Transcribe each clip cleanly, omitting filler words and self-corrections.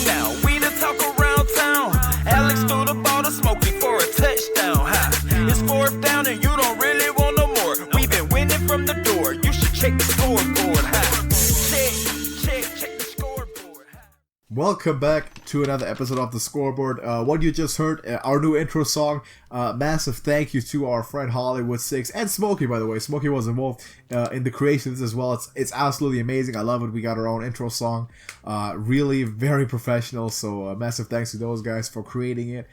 touchdown. We the talk around town. Alex threw the ball to Smokey for a touchdown. Ha. It's fourth down and you don't really want no more. We've been winning from the door. You should check the scoreboard. Ha. Check the scoreboard. Ha. Welcome back to another episode of the Scoreboard. What you just heard, our new intro song. Massive thank you to our friend Hollywood 6 and Smokey, by the way. Smokey was involved in the creation of this as well. It's absolutely amazing. I love it. We got our own intro song. Really very professional. So massive thanks to those guys for creating it.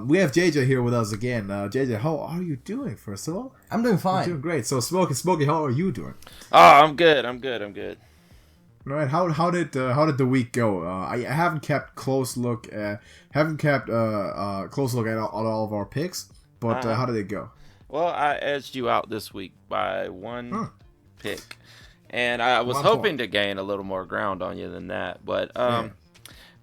We have JJ here with us again. JJ, how are you doing? First of all, I'm doing fine. I'm doing great. So Smokey, how are you doing? Oh, I'm good. All right, how did the week go? I haven't kept close look at all of our picks, but how did it go? Well, I edged you out this week by one pick, and I was hoping to gain a little more ground on you than that. But I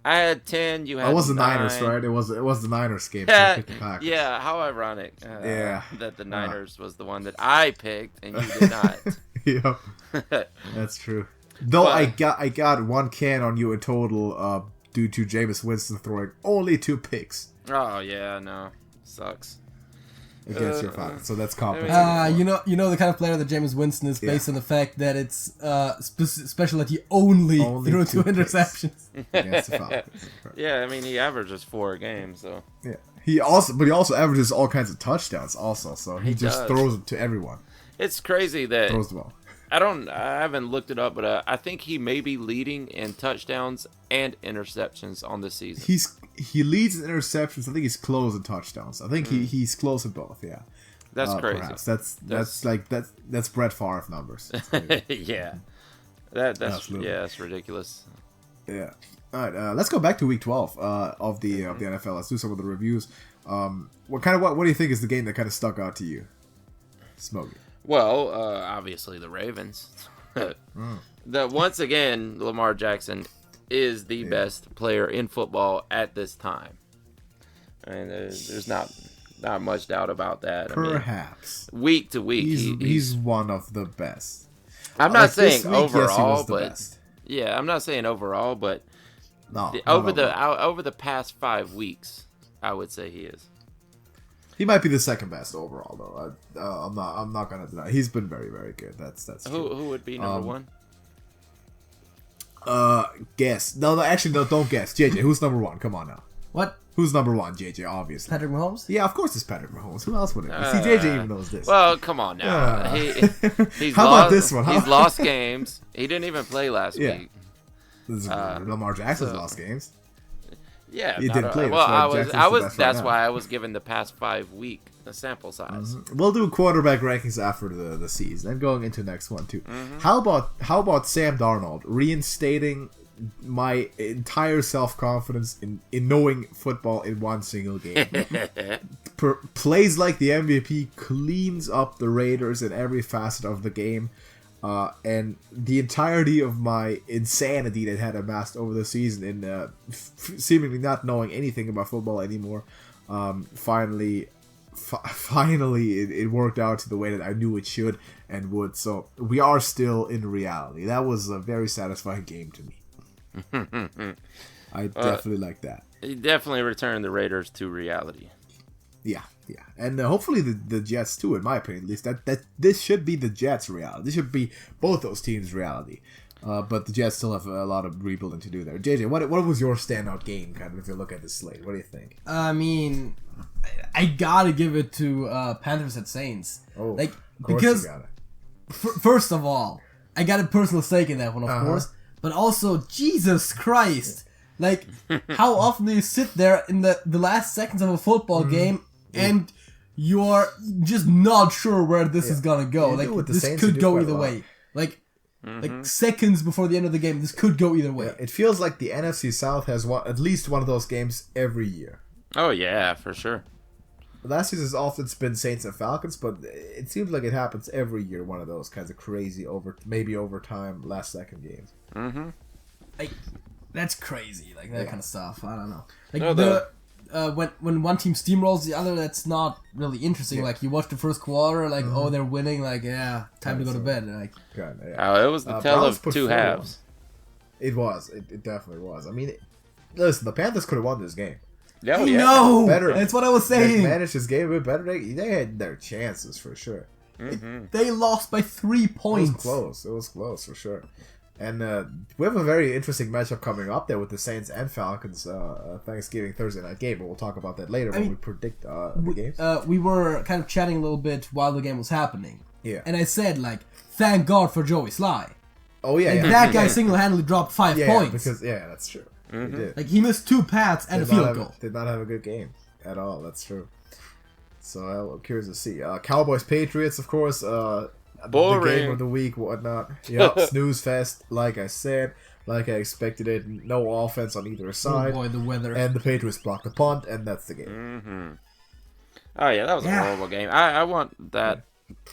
had 10. You had. It was the 9. Niners, right? It was the Niners game. So I picked the Packers. Yeah. How ironic. That the Niners was the one that I picked and you did not. Yeah, that's true. Though but, I got one can on you in total due to Jameis Winston throwing only 2 picks. Oh yeah, no, sucks. Against your Falcons, so that's compensating. You know the kind of player that Jameis Winston is based on the fact that it's special that he only threw 2 interceptions. Against the Falcons. Yeah, I mean he averages 4 a game, so yeah. He also averages all kinds of touchdowns also, so he just throws them to everyone. It's crazy that throws the ball. I haven't looked it up, but I think he may be leading in touchdowns and interceptions on the season. He leads in interceptions. I think he's close in touchdowns. I think he's close in both. Yeah, that's crazy. Perhaps. That's Brett Favre numbers. Yeah, that's ridiculous. Yeah. All right, let's go back to Week 12 of the NFL. Let's do some of the reviews. What do you think is the game that kind of stuck out to you, Smokey? Well, obviously the Ravens. Once again, Lamar Jackson is the best player in football at this time. And there's not much doubt about that. Perhaps. I mean, week to week, he's one of the best. I'm not saying overall, yes, he was the best. Yeah, I'm not saying overall, but over the past 5 weeks, I would say he is. He might be the second best overall, though. I'm not gonna deny. He's been very, very good. That's true. Who would be number one? Guess. No, don't guess. JJ, who's number 1? Come on now. What? Who's number 1, JJ? Obviously. Patrick Mahomes? Yeah, of course it's Patrick Mahomes. Who else would it be? See, JJ even knows this. Well, come on now. How about this one? He's lost games. He didn't even play last week. Lamar Jackson's lost games. Yeah, he didn't play. Well, that's why I was given the past 5 week sample size. Mm-hmm. We'll do quarterback rankings after the season and going into next one too. Mm-hmm. How about Sam Darnold reinstating my entire self-confidence in knowing football in one single game? Plays like the MVP, cleans up the Raiders in every facet of the game. And the entirety of my insanity that had amassed over the season in seemingly not knowing anything about football anymore, finally it worked out to the way that I knew it should and would. So we are still in reality. That was a very satisfying game to me. I definitely like that. He definitely returned the Raiders to reality. Yeah, and hopefully the Jets too. In my opinion, at least that this should be the Jets' reality. This should be both those teams' reality. But the Jets still have a lot of rebuilding to do there. JJ, what was your standout game? Kind of, if you look at the slate, what do you think? I mean, I gotta give it to Panthers at Saints. Oh, because first of all, I got a personal stake in that one, of course. But also, Jesus Christ. Like, how often do you sit there in the last seconds of a football game and you're just not sure where this is gonna go? Like, this could go either way. Like seconds before the end of the game, this could go either way. Yeah, it feels like the NFC South has at least one of those games every year. Oh yeah, for sure. Last season has often been Saints and Falcons, but it seems like it happens every year. One of those kinds of crazy overtime last second games. Mm-hmm. Like, that's crazy. Like that kind of stuff. I don't know. Like when one team steamrolls the other, that's not really interesting. Yeah. Like, you watch the first quarter, like oh, they're winning. Like, yeah, time to go to bed. Like, it was the tale of two halves. It was. It definitely was. I mean, Listen, the Panthers could have won this game. Yeah, I know. Better. That's what I was They saying. managed this game a bit better. They had their chances for sure. They lost by 3 points. It was close for sure. And we have a very interesting matchup coming up there with the Saints and Falcons Thanksgiving Thursday night game, but we'll talk about that later when we predict the games. We were kind of chatting a little bit while the game was happening. Yeah. And I said, like, thank God for Joey Sly. Oh yeah, Like, that guy single-handedly dropped 5 points. because that's true. He did. Like, he missed 2 pads and a field goal. Did not have a good game at all. That's true. So I'm curious to see. Cowboys Patriots, of course. Boring. The game of the week, whatnot. Yep, snooze fest. Like I said, like I expected it. No offense on either Oh side. boy, the weather. And the Patriots blocked the punt, and that's the game. Oh yeah, that was a horrible game. I want that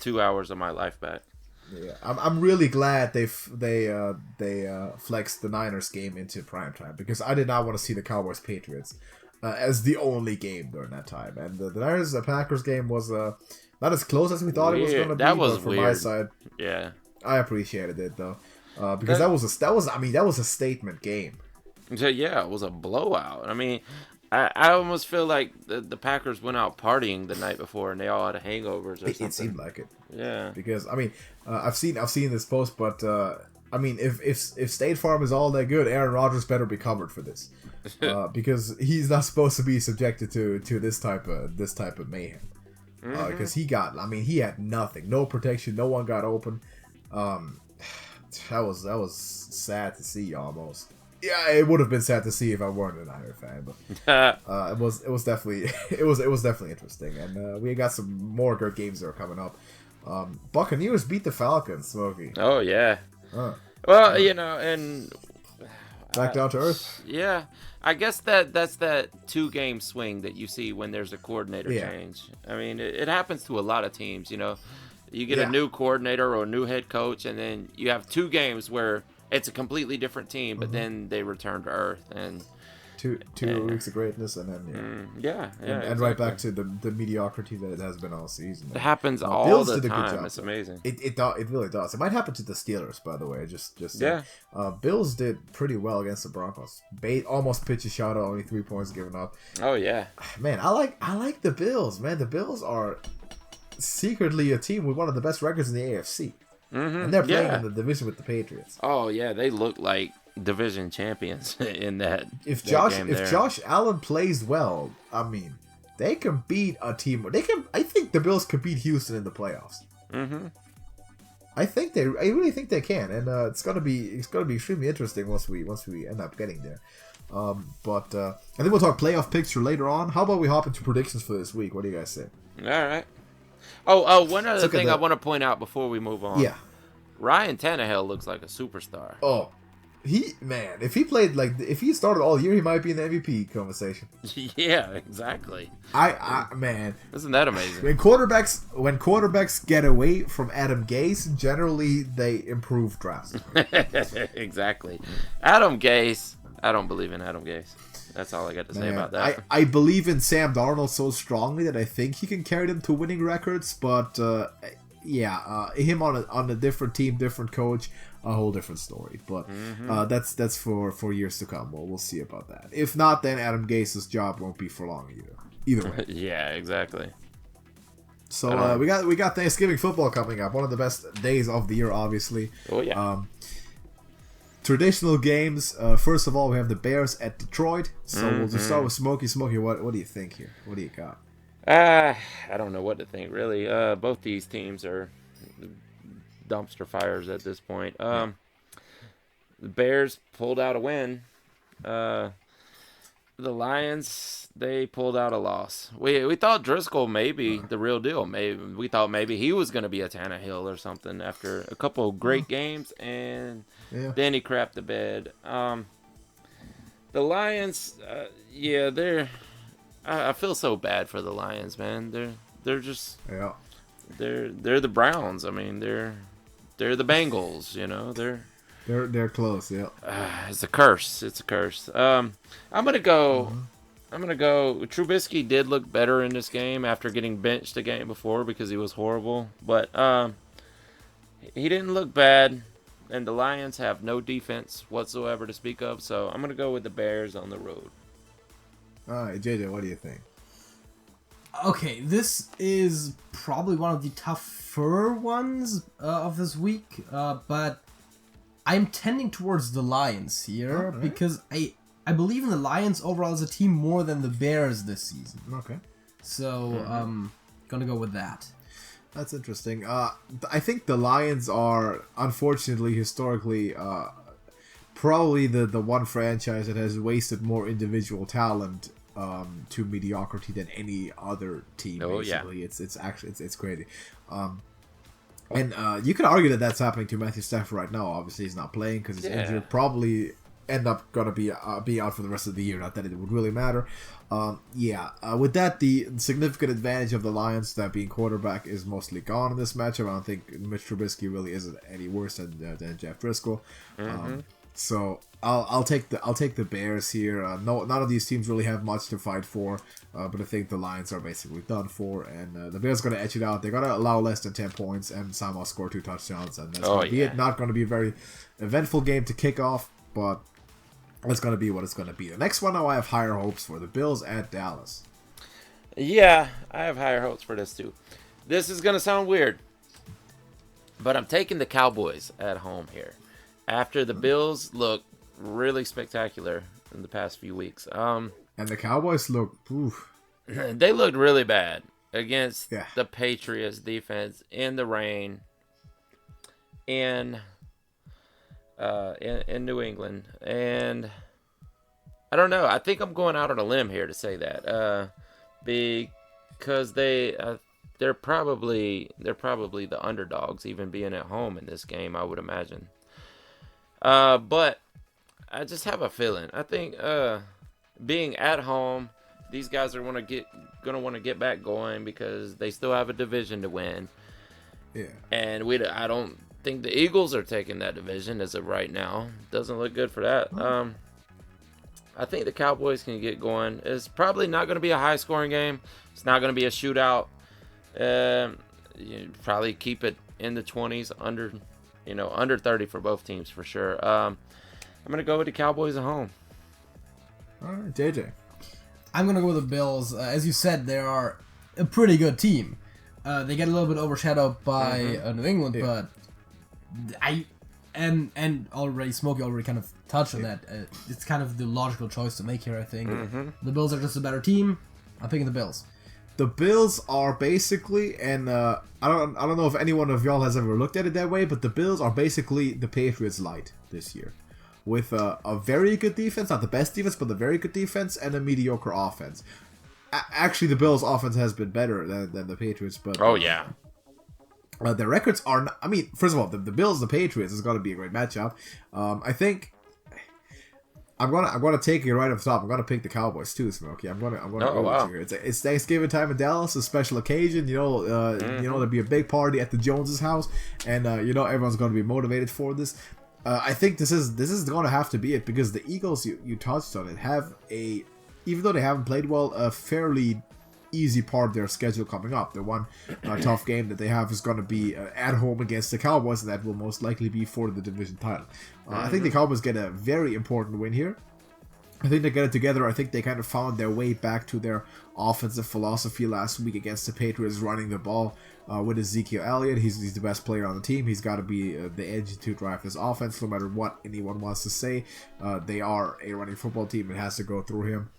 2 hours of my life back. Yeah, I'm really glad they flexed the Niners game into primetime because I did not want to see the Cowboys Patriots as the only game during that time. And the Niners Packers game was not as close as we thought it was going to be. That was but from weird. my side, Yeah. I appreciated it though because that was a statement game. So yeah, it was a blowout. I mean, I almost feel like the Packers went out partying the night before and they all had hangovers or something. It seemed like it. Yeah. Because I mean, I've seen this post, but I mean, if State Farm is all that good, Aaron Rodgers better be covered for this, because he's not supposed to be subjected to this type of mayhem. Because he had nothing, no protection, no one got open. That was sad to see almost. Yeah, it would have been sad to see if I weren't a Niner fan, but it was definitely interesting, and we got some more good games that are coming up. Buccaneers beat the Falcons, Smokey. Oh yeah. Well, and Back down to earth. Yeah, I guess that's that 2-game swing that you see when there's a coordinator change. I mean, it happens to a lot of teams. You get a new coordinator or a new head coach, and then you have 2 games where it's a completely different team, but then they return to earth and two weeks of greatness, and then and right back to the mediocrity that it has been all season. It happens all Bills the did a good time. job, It's amazing. It really does. It might happen to the Steelers, by the way. Just yeah. Bills did pretty well against the Broncos. Almost pitch a shot, only 3 points given up. Oh yeah. Man, I like the Bills. Man, the Bills are secretly a team with one of the best records in the AFC, and they're playing in the division with the Patriots. Oh yeah, they look like division champions in that. If game there. Josh Allen plays well, I mean, they can beat a team. I think the Bills could beat Houston in the playoffs. I really think they can, and it's gonna be extremely interesting once we end up getting there. But I think we'll talk playoff picture later on. How about we hop into predictions for this week? What do you guys say? All right. Oh, one other thing I want to point out before we move on. Yeah. Ryan Tannehill looks like a superstar. Oh, if he started all year, he might be in the MVP conversation. Yeah, exactly. Man, Isn't that amazing? when quarterbacks get away from Adam Gase, generally they improve drastically. Exactly. Adam Gase. I don't believe in Adam Gase. That's all I got to say about that. I believe in Sam Darnold so strongly that I think he can carry them to winning records, but him on a different team, different coach, a whole different story. But that's for years to come. We'll see about that. If not, then Adam Gase's job won't be for long either way. Yeah, exactly. So we got Thanksgiving football coming up. One of the best days of the year, obviously. Oh yeah. Traditional games. First of all, we have the Bears at Detroit. So we'll just start with Smokey. Smokey, what do you think here? What do you got? I don't know what to think, really. Both these teams are dumpster fires at this point. The Bears pulled out a win. The Lions, they pulled out a loss. We thought Driscoll may be the real deal. We thought maybe he was going to be a Tannehill or something after a couple of great games, and then he crapped the bed. The Lions, I feel so bad for the Lions, man. They're just they're the Browns. I mean, they're the Bengals. They're close. Yeah. It's a curse. I'm gonna go. Trubisky did look better in this game after getting benched the game before because he was horrible. But he didn't look bad. and the Lions have no defense whatsoever to speak of, so I'm going to go with the Bears on the road. All right, JJ, what do you think? Okay, this is probably one of the tougher ones of this week, but I'm tending towards the Lions here because I believe in the Lions overall as a team more than the Bears this season. Okay. So, gonna go with that. That's interesting. I think the Lions are, unfortunately, historically, probably the one franchise that has wasted more individual talent to mediocrity than any other team. Oh, basically. yeah. It's actually it's crazy. And you could argue that that's happening to Matthew Stafford right now. Obviously, he's not playing because he's injured. Probably end up gonna be out for the rest of the year. Not that it would really matter. With that, the significant advantage of the Lions, that being quarterback, is mostly gone in this matchup. I don't think Mitch Trubisky really isn't any worse than Jeff Driscoll. So I'll take the Bears here. None of these teams really have much to fight for, but I think the Lions are basically done for, and the Bears are going to edge it out. They're going to allow less than 10 points and somehow score 2 touchdowns, and that's going to be it. Not going to be a very eventful game to kick off, but it's going to be what it's going to be. The next one, now I have higher hopes for the Bills at Dallas. Yeah, I have higher hopes for this too. This is going to sound weird, but I'm taking the Cowboys at home here. After the Bills look really spectacular in the past few weeks. And the Cowboys look... Oof. They looked really bad against the Patriots defense in the rain in New England. And I don't know. I think I'm going out on a limb here to say that. Because they're probably the underdogs, even being at home in this game, I would imagine. But I just have a feeling. I think being at home, these guys are gonna want to get back going because they still have a division to win. Yeah. And I don't think the Eagles are taking that division as of right now. Doesn't look good for that. I think the Cowboys can get going. It's probably not going to be a high-scoring game. It's not going to be a shootout. You probably keep it in the 20s, under 30 for both teams for sure. I'm going to go with the Cowboys at home. All right, JJ. I'm going to go with the Bills. As you said, they are a pretty good team. They get a little bit overshadowed by New England, but and already Smokey already kind of touched on that. It's kind of the logical choice to make here, I think. The Bills are just a better team. I'm picking the Bills. The Bills are basically, and I don't know if anyone of y'all has ever looked at it that way, but the Bills are basically the Patriots light this year, with a very good defense, not the best defense, but the very good defense, and a mediocre offense. Actually, the Bills' offense has been better than the Patriots, but their records are not, I mean, first of all, the Bills, the Patriots is going to be a great matchup. I think I'm gonna take it right off the top. I'm gonna pick the Cowboys too, Smokey. I'm gonna go with you here. It's Thanksgiving time in Dallas, a special occasion. There'll be a big party at the Joneses' house, and everyone's gonna be motivated for this. I think this is gonna have to be it because the Eagles, you touched on it, have even though they haven't played well, a fairly easy part of their schedule coming up. The one tough game that they have is going to be at home against the Cowboys, and that will most likely be for the division title. I think the Cowboys get a very important win here. I think they get it together. I think they kind of found their way back to their offensive philosophy last week against the Patriots, running the ball with Ezekiel Elliott. He's the best player on the team. He's got to be the edge to drive this offense, no matter what anyone wants to say. They are a running football team. It has to go through him.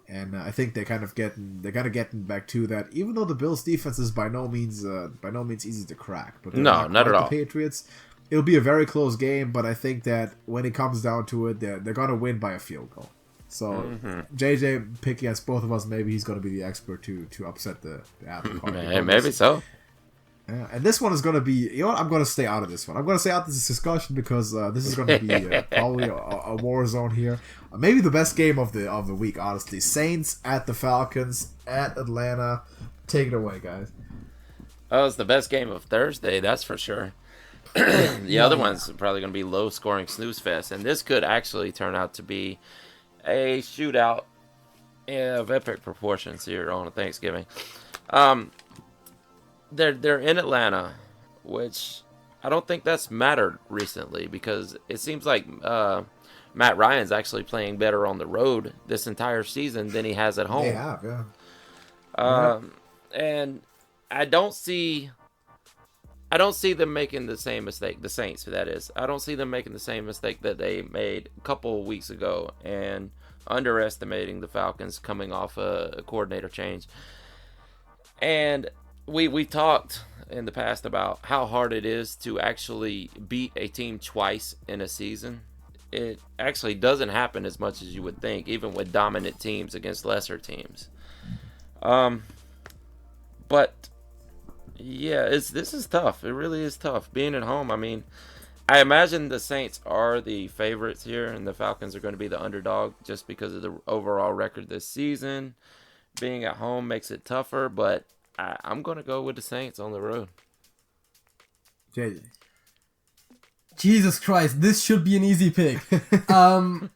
And I think they're kind of getting back to that. Even though the Bills' defense is by no means easy to crack, but not at all. The Patriots, it'll be a very close game. But I think that when it comes down to it, they're gonna win by a field goal. So JJ pick against both of us. Maybe he's gonna be the expert to upset the apple cart. Maybe so. Yeah, and this one is going to be, I'm going to stay out of this one. I'm going to stay out of this discussion because this is going to be probably a war zone here. Maybe the best game of the week, honestly. Saints at the Falcons at Atlanta. Take it away, guys. Oh, it's the best game of Thursday, that's for sure. The other one's probably going to be low-scoring snooze fest, and this could actually turn out to be a shootout of epic proportions here on Thanksgiving. They're in Atlanta, which I don't think that's mattered recently because it seems like Matt Ryan's actually playing better on the road this entire season than he has at home. They have, yeah. And I don't see them making the same mistake. The Saints, that is. I don't see them making the same mistake that they made a couple of weeks ago and underestimating the Falcons coming off a coordinator change. And we talked in the past about how hard it is to actually beat a team twice in a season. It actually doesn't happen as much as you would think, even with dominant teams against lesser teams. But yeah, this is tough. It really is tough being at home. I mean, I imagine the Saints are the favorites here, and the Falcons are going to be the underdog just because of the overall record this season. Being at home makes it tougher, but I'm going to go with the Saints on the road. JJ. Jesus Christ, this should be an easy pick. The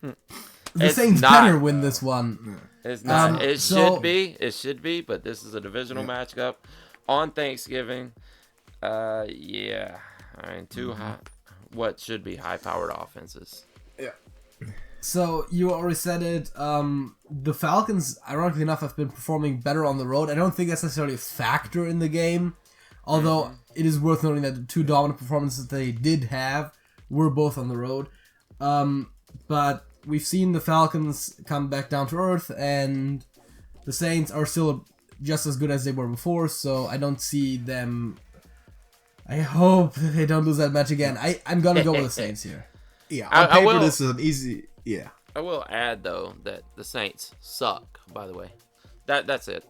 Saints better win this one. It's not. It should be. It should be, but this is a divisional matchup on Thanksgiving. Yeah. I mean, two what should be high-powered offenses. Yeah. So, you already said it. The Falcons, ironically enough, have been performing better on the road. I don't think that's necessarily a factor in the game. Although, it is worth noting that the two dominant performances they did have were both on the road. But we've seen the Falcons come back down to earth, and the Saints are still just as good as they were before, so I don't see them... I hope they don't lose that match again. I'm gonna go with the Saints here. Yeah, on paper, this is an easy... Yeah. I will add, though, that the Saints suck, by the way. That's it.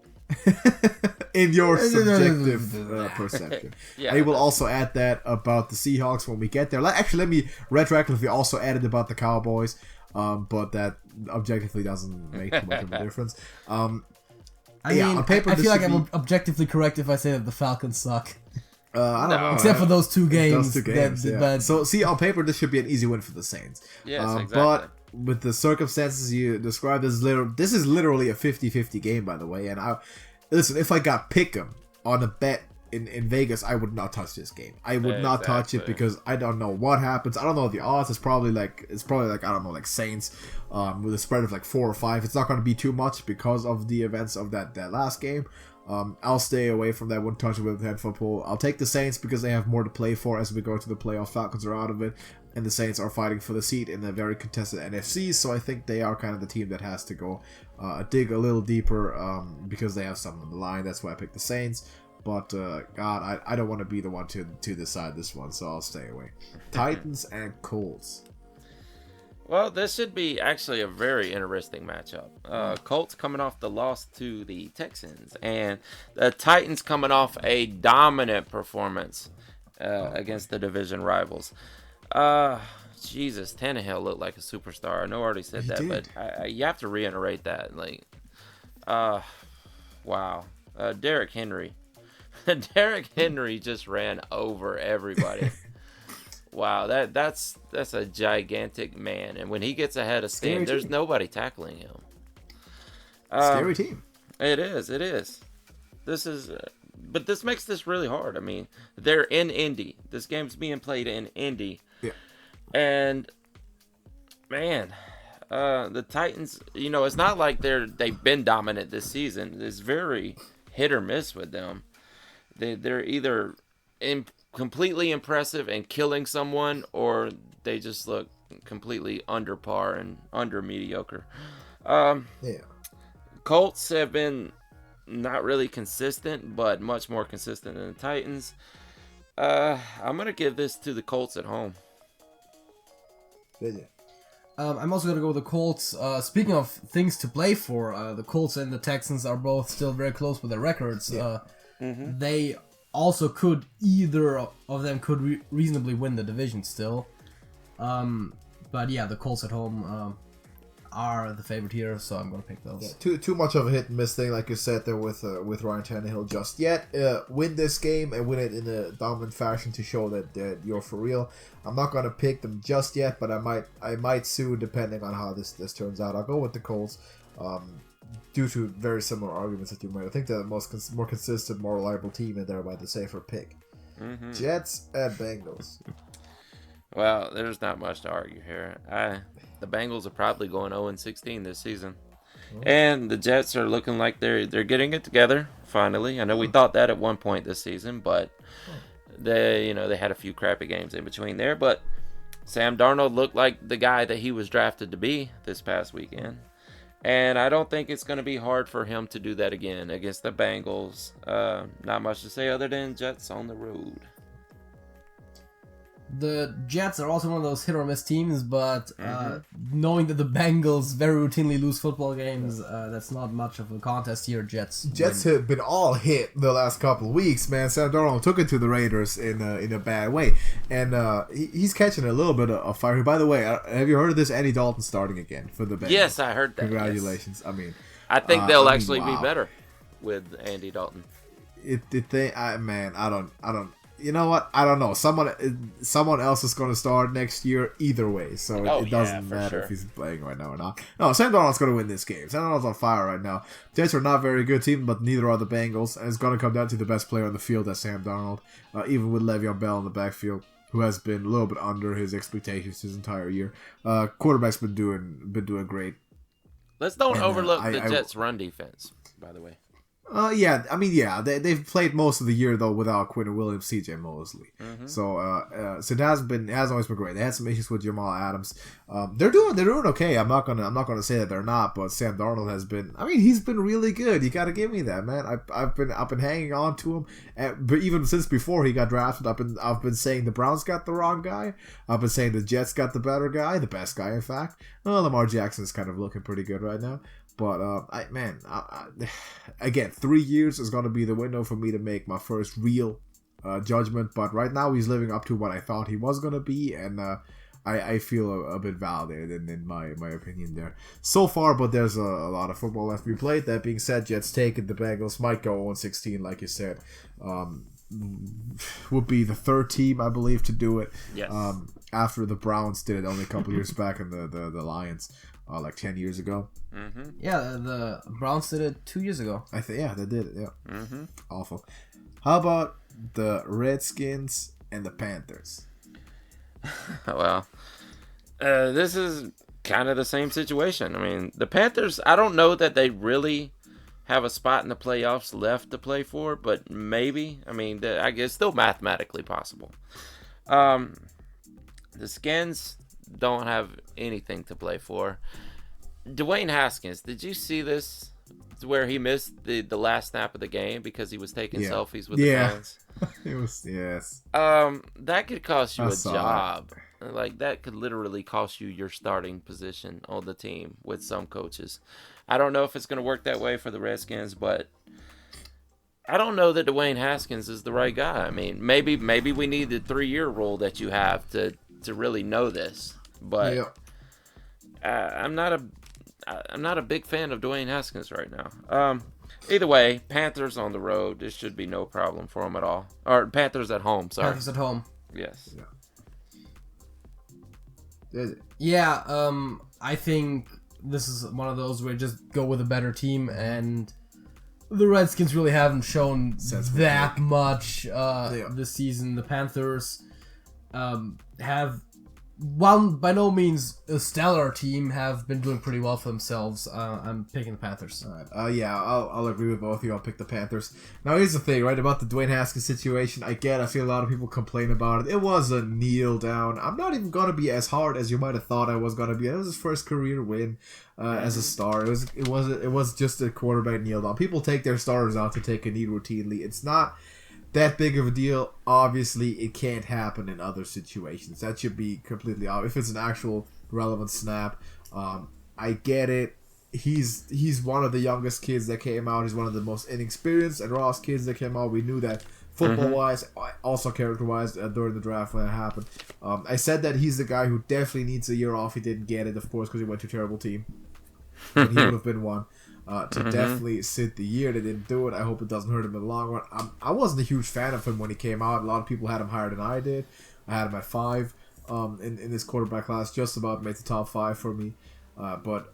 In your subjective perception. Yeah, I will also add that about the Seahawks when we get there. Actually, let me retroactively also add it about the Cowboys, but that objectively doesn't make too much of a difference. I mean, on paper, I feel like I'm objectively correct if I say that the Falcons suck. I don't know. Except for those two games. Yeah. So, see, on paper, this should be an easy win for the Saints. Yes, exactly. But with the circumstances you described, this is literally a 50-50 game, by the way. And listen, if I got Pick'em on a bet in Vegas, I would not touch this game. I would not touch it because I don't know what happens. I don't know the odds. It's probably like I don't know, like Saints with a spread of like 4 or 5. It's not going to be too much because of the events of that last game. I'll stay away from that. Wouldn't touch it with head football. I'll take the Saints because they have more to play for as we go to the playoffs. Falcons are out of it, and the Saints are fighting for the seat in a very contested NFC. So I think they are kind of the team that has to go dig a little deeper because they have something on the line. That's why I picked the Saints. But God, I don't want to be the one to decide this one, so I'll stay away. Titans and Colts. Well, this should be actually a very interesting matchup. Colts coming off the loss to the Texans, and the Titans coming off a dominant performance against the division rivals. Jesus, Tannehill looked like a superstar. I know I already said that, but you have to reiterate that. Wow. Derrick Henry. Derrick Henry just ran over everybody. Wow, that's a gigantic man, and when he gets ahead of steam, there's nobody tackling him. Scary team. It is. This is, but this makes this really hard. I mean, they're in Indy. This game's being played in Indy. Yeah. And man, the Titans. You know, it's not like they've been dominant this season. It's very hit or miss with them. They're either completely impressive and killing someone, or they just look completely under par and under mediocre. Colts have been not really consistent, but much more consistent than the Titans. I'm gonna give this to the Colts at home. I'm also gonna go with the Colts. Speaking of things to play for, the Colts and the Texans are both still very close with their records. They also either of them could reasonably win the division still. But yeah, the Colts at home are the favorite here, so I'm going to pick those. Yeah, too much of a hit and miss thing, like you said there with Ryan Tannehill just yet. Win this game and win it in a dominant fashion to show that you're for real. I'm not going to pick them just yet, but I might soon, depending on how this turns out. I'll go with the Colts. Due to very similar arguments that you made. I think they're the more consistent, more reliable team, and thereby the safer pick. Jets at Bengals. Well, there's not much to argue here. The Bengals are probably going 0-16 this season. And the Jets are looking like they're getting it together, finally. I know we thought that at one point this season, but they had a few crappy games in between there. But Sam Darnold looked like the guy that he was drafted to be this past weekend. And I don't think it's going to be hard for him to do that again against the Bengals. Not much to say other than Jets on the road. The Jets are also one of those hit or miss teams, but knowing that the Bengals very routinely lose football games, that's not much of a contest here. Jets have been all hit the last couple of weeks, man. Sam Darnold took it to the Raiders in a bad way, and he's catching a little bit of fire. By the way, have you heard of this? Andy Dalton starting again for the Bengals. Yes, I heard that. Congratulations. Yes. I think they'll actually be better with Andy Dalton. I don't. You know what? I don't know. Someone else is going to start next year either way, so it doesn't matter if he's playing right now or not. No, Sam Darnold's going to win this game. Sam Darnold's on fire right now. Jets are not a very good team, but neither are the Bengals, and it's going to come down to the best player on the field, that's Sam Darnold. Even with Le'Veon Bell in the backfield, who has been a little bit under his expectations his entire year. Quarterback's been doing great. Let's don't overlook the Jets' run defense, by the way. They've played most of the year though without Quinn Williams, CJ Mosley. So it has always been great. They had some issues with Jamal Adams. They're doing okay. I'm not gonna say that they're not, but Sam Darnold has been. He's been really good. You got to give me that, man. I've been hanging on to him, but even since before he got drafted, I've been saying the Browns got the wrong guy. I've been saying the Jets got the better guy, the best guy, in fact. Lamar Jackson is kind of looking pretty good right now. But, again, 3 years is going to be the window for me to make my first real judgment. But right now he's living up to what I thought he was going to be. And I feel a bit validated in my opinion there. So far, but there's a lot of football left to be played. That being said, Jets take it. The Bengals might go 0-16, like you said. Would be the third team, I believe, to do it. Yes. After the Browns did it only a couple years back and the Lions. Like 10 years ago. Yeah, the Browns did it 2 years ago. They did it. Yeah. Awful. How about the Redskins and the Panthers? Well, this is kind of the same situation. The Panthers, I don't know that they really have a spot in the playoffs left to play for, but maybe. I guess still mathematically possible. The Skins don't have anything to play for. Dwayne Haskins, did you see this? Where he missed the last snap of the game because he was taking selfies with the fans? It was, yes. That could cost you a job. That could literally cost you your starting position on the team with some coaches. I don't know if it's going to work that way for the Redskins, but I don't know that Dwayne Haskins is the right guy. Maybe we need the 3-year rule that you have to really know this. But I'm not a big fan of Dwayne Haskins right now. Either way, Panthers on the road. This should be no problem for them at all. Or Panthers at home. Sorry. Panthers at home. Yes. Yeah. I think this is one of those where you just go with a better team, and the Redskins really haven't shown that much this season. The Panthers have, while by no means a stellar team, have been doing pretty well for themselves. I'm picking the Panthers. All right. I'll agree with both of you. I'll pick the Panthers. Now, here's the thing, right, about the Dwayne Haskins situation. I feel a lot of people complain about it. It was a kneel down. I'm not even going to be as hard as you might have thought I was going to be. It was his first career win as a star. It was just a quarterback kneel down. People take their starters out to take a knee routinely. It's not that big of a deal. Obviously, it can't happen in other situations. That should be completely obvious. If it's an actual relevant snap, I get it. He's one of the youngest kids that came out. He's one of the most inexperienced and rawest kids that came out. We knew that football-wise, also character-wise, during the draft when it happened. I said that he's the guy who definitely needs a year off. He didn't get it, of course, because he went to a terrible team. And he would have been one. To definitely sit the year. They didn't do it. I hope it doesn't hurt him in the long run. I wasn't a huge fan of him when he came out. A lot of people had him higher than I did. I had him at 5 in this quarterback class. Just about made the top 5 for me. But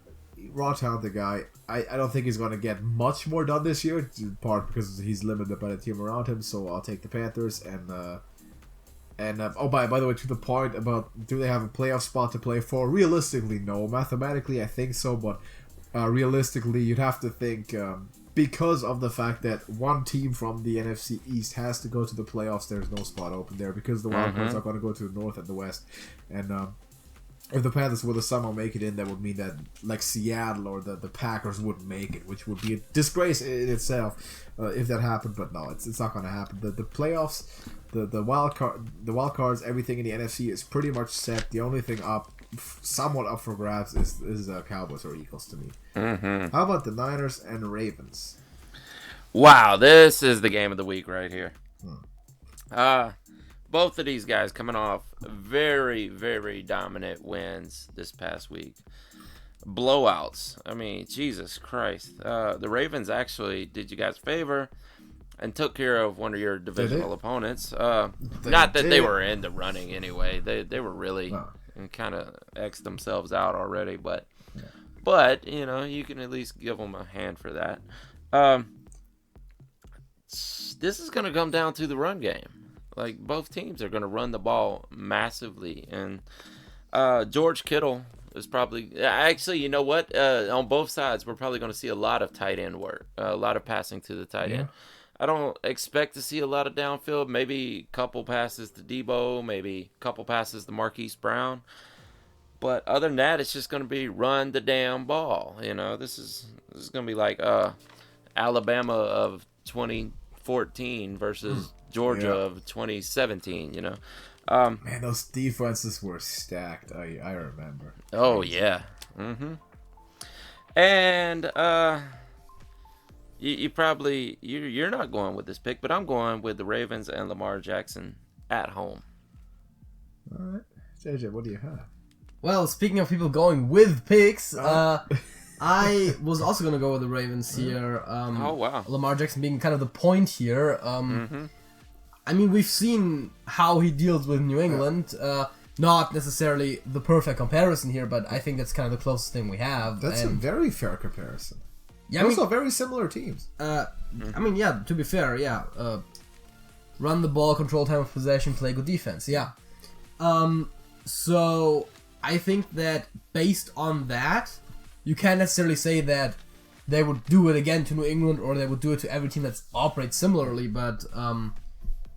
raw talented guy. I don't think he's going to get much more done this year, in part because he's limited by the team around him. So I'll take the Panthers by the way, to the point about do they have a playoff spot to play for? Realistically, no. Mathematically, I think so, but realistically, you'd have to think because of the fact that one team from the NFC East has to go to the playoffs. There's no spot open there because the wild cards are going to go to the North and the West, and if the Panthers were to somehow make it in, that would mean that like Seattle or the Packers wouldn't make it, which would be a disgrace in itself if that happened. But no, it's not going to happen. The playoffs, the wild cards, everything in the NFC is pretty much set. The only thing somewhat up for grabs is Cowboys or Eagles to me. How about the Niners and Ravens? Wow, this is the game of the week right here. Both of these guys coming off very, very dominant wins this past week. Blowouts. I mean, Jesus Christ. The Ravens actually did you guys a favor and took care of one of your divisional opponents. Not that they were in the running anyway. They were really and kind of X'd themselves out already. But you know, you can at least give them a hand for that. This is going to come down to the run game. Like, both teams are going to run the ball massively. And George Kittle is probably... Actually, you know what? On both sides, we're probably going to see a lot of tight end work. A lot of passing to the tight end. I don't expect to see a lot of downfield. Maybe a couple passes to Debo. Maybe a couple passes to Marquise Brown. But other than that, it's just going to be run the damn ball. You know, this is going to be like Alabama of 2014 versus... Georgia of 2017, you know. Man, those defenses were stacked. I remember. Oh yeah. And you probably you're not going with this pick, but I'm going with the Ravens and Lamar Jackson at home. All right, JJ, what do you have? Well, speaking of people going with picks, I was also gonna go with the Ravens here. Oh wow. Lamar Jackson being kind of the point here. I mean, we've seen how he deals with New England. Not necessarily the perfect comparison here, but I think that's kind of the closest thing we have. That's a very fair comparison. Yeah, Those are very similar teams. I mean, yeah, to be fair, yeah. Run the ball, control time of possession, play good defense, yeah. So, I think that based on that, you can't necessarily say that they would do it again to New England or they would do it to every team that operates similarly, but...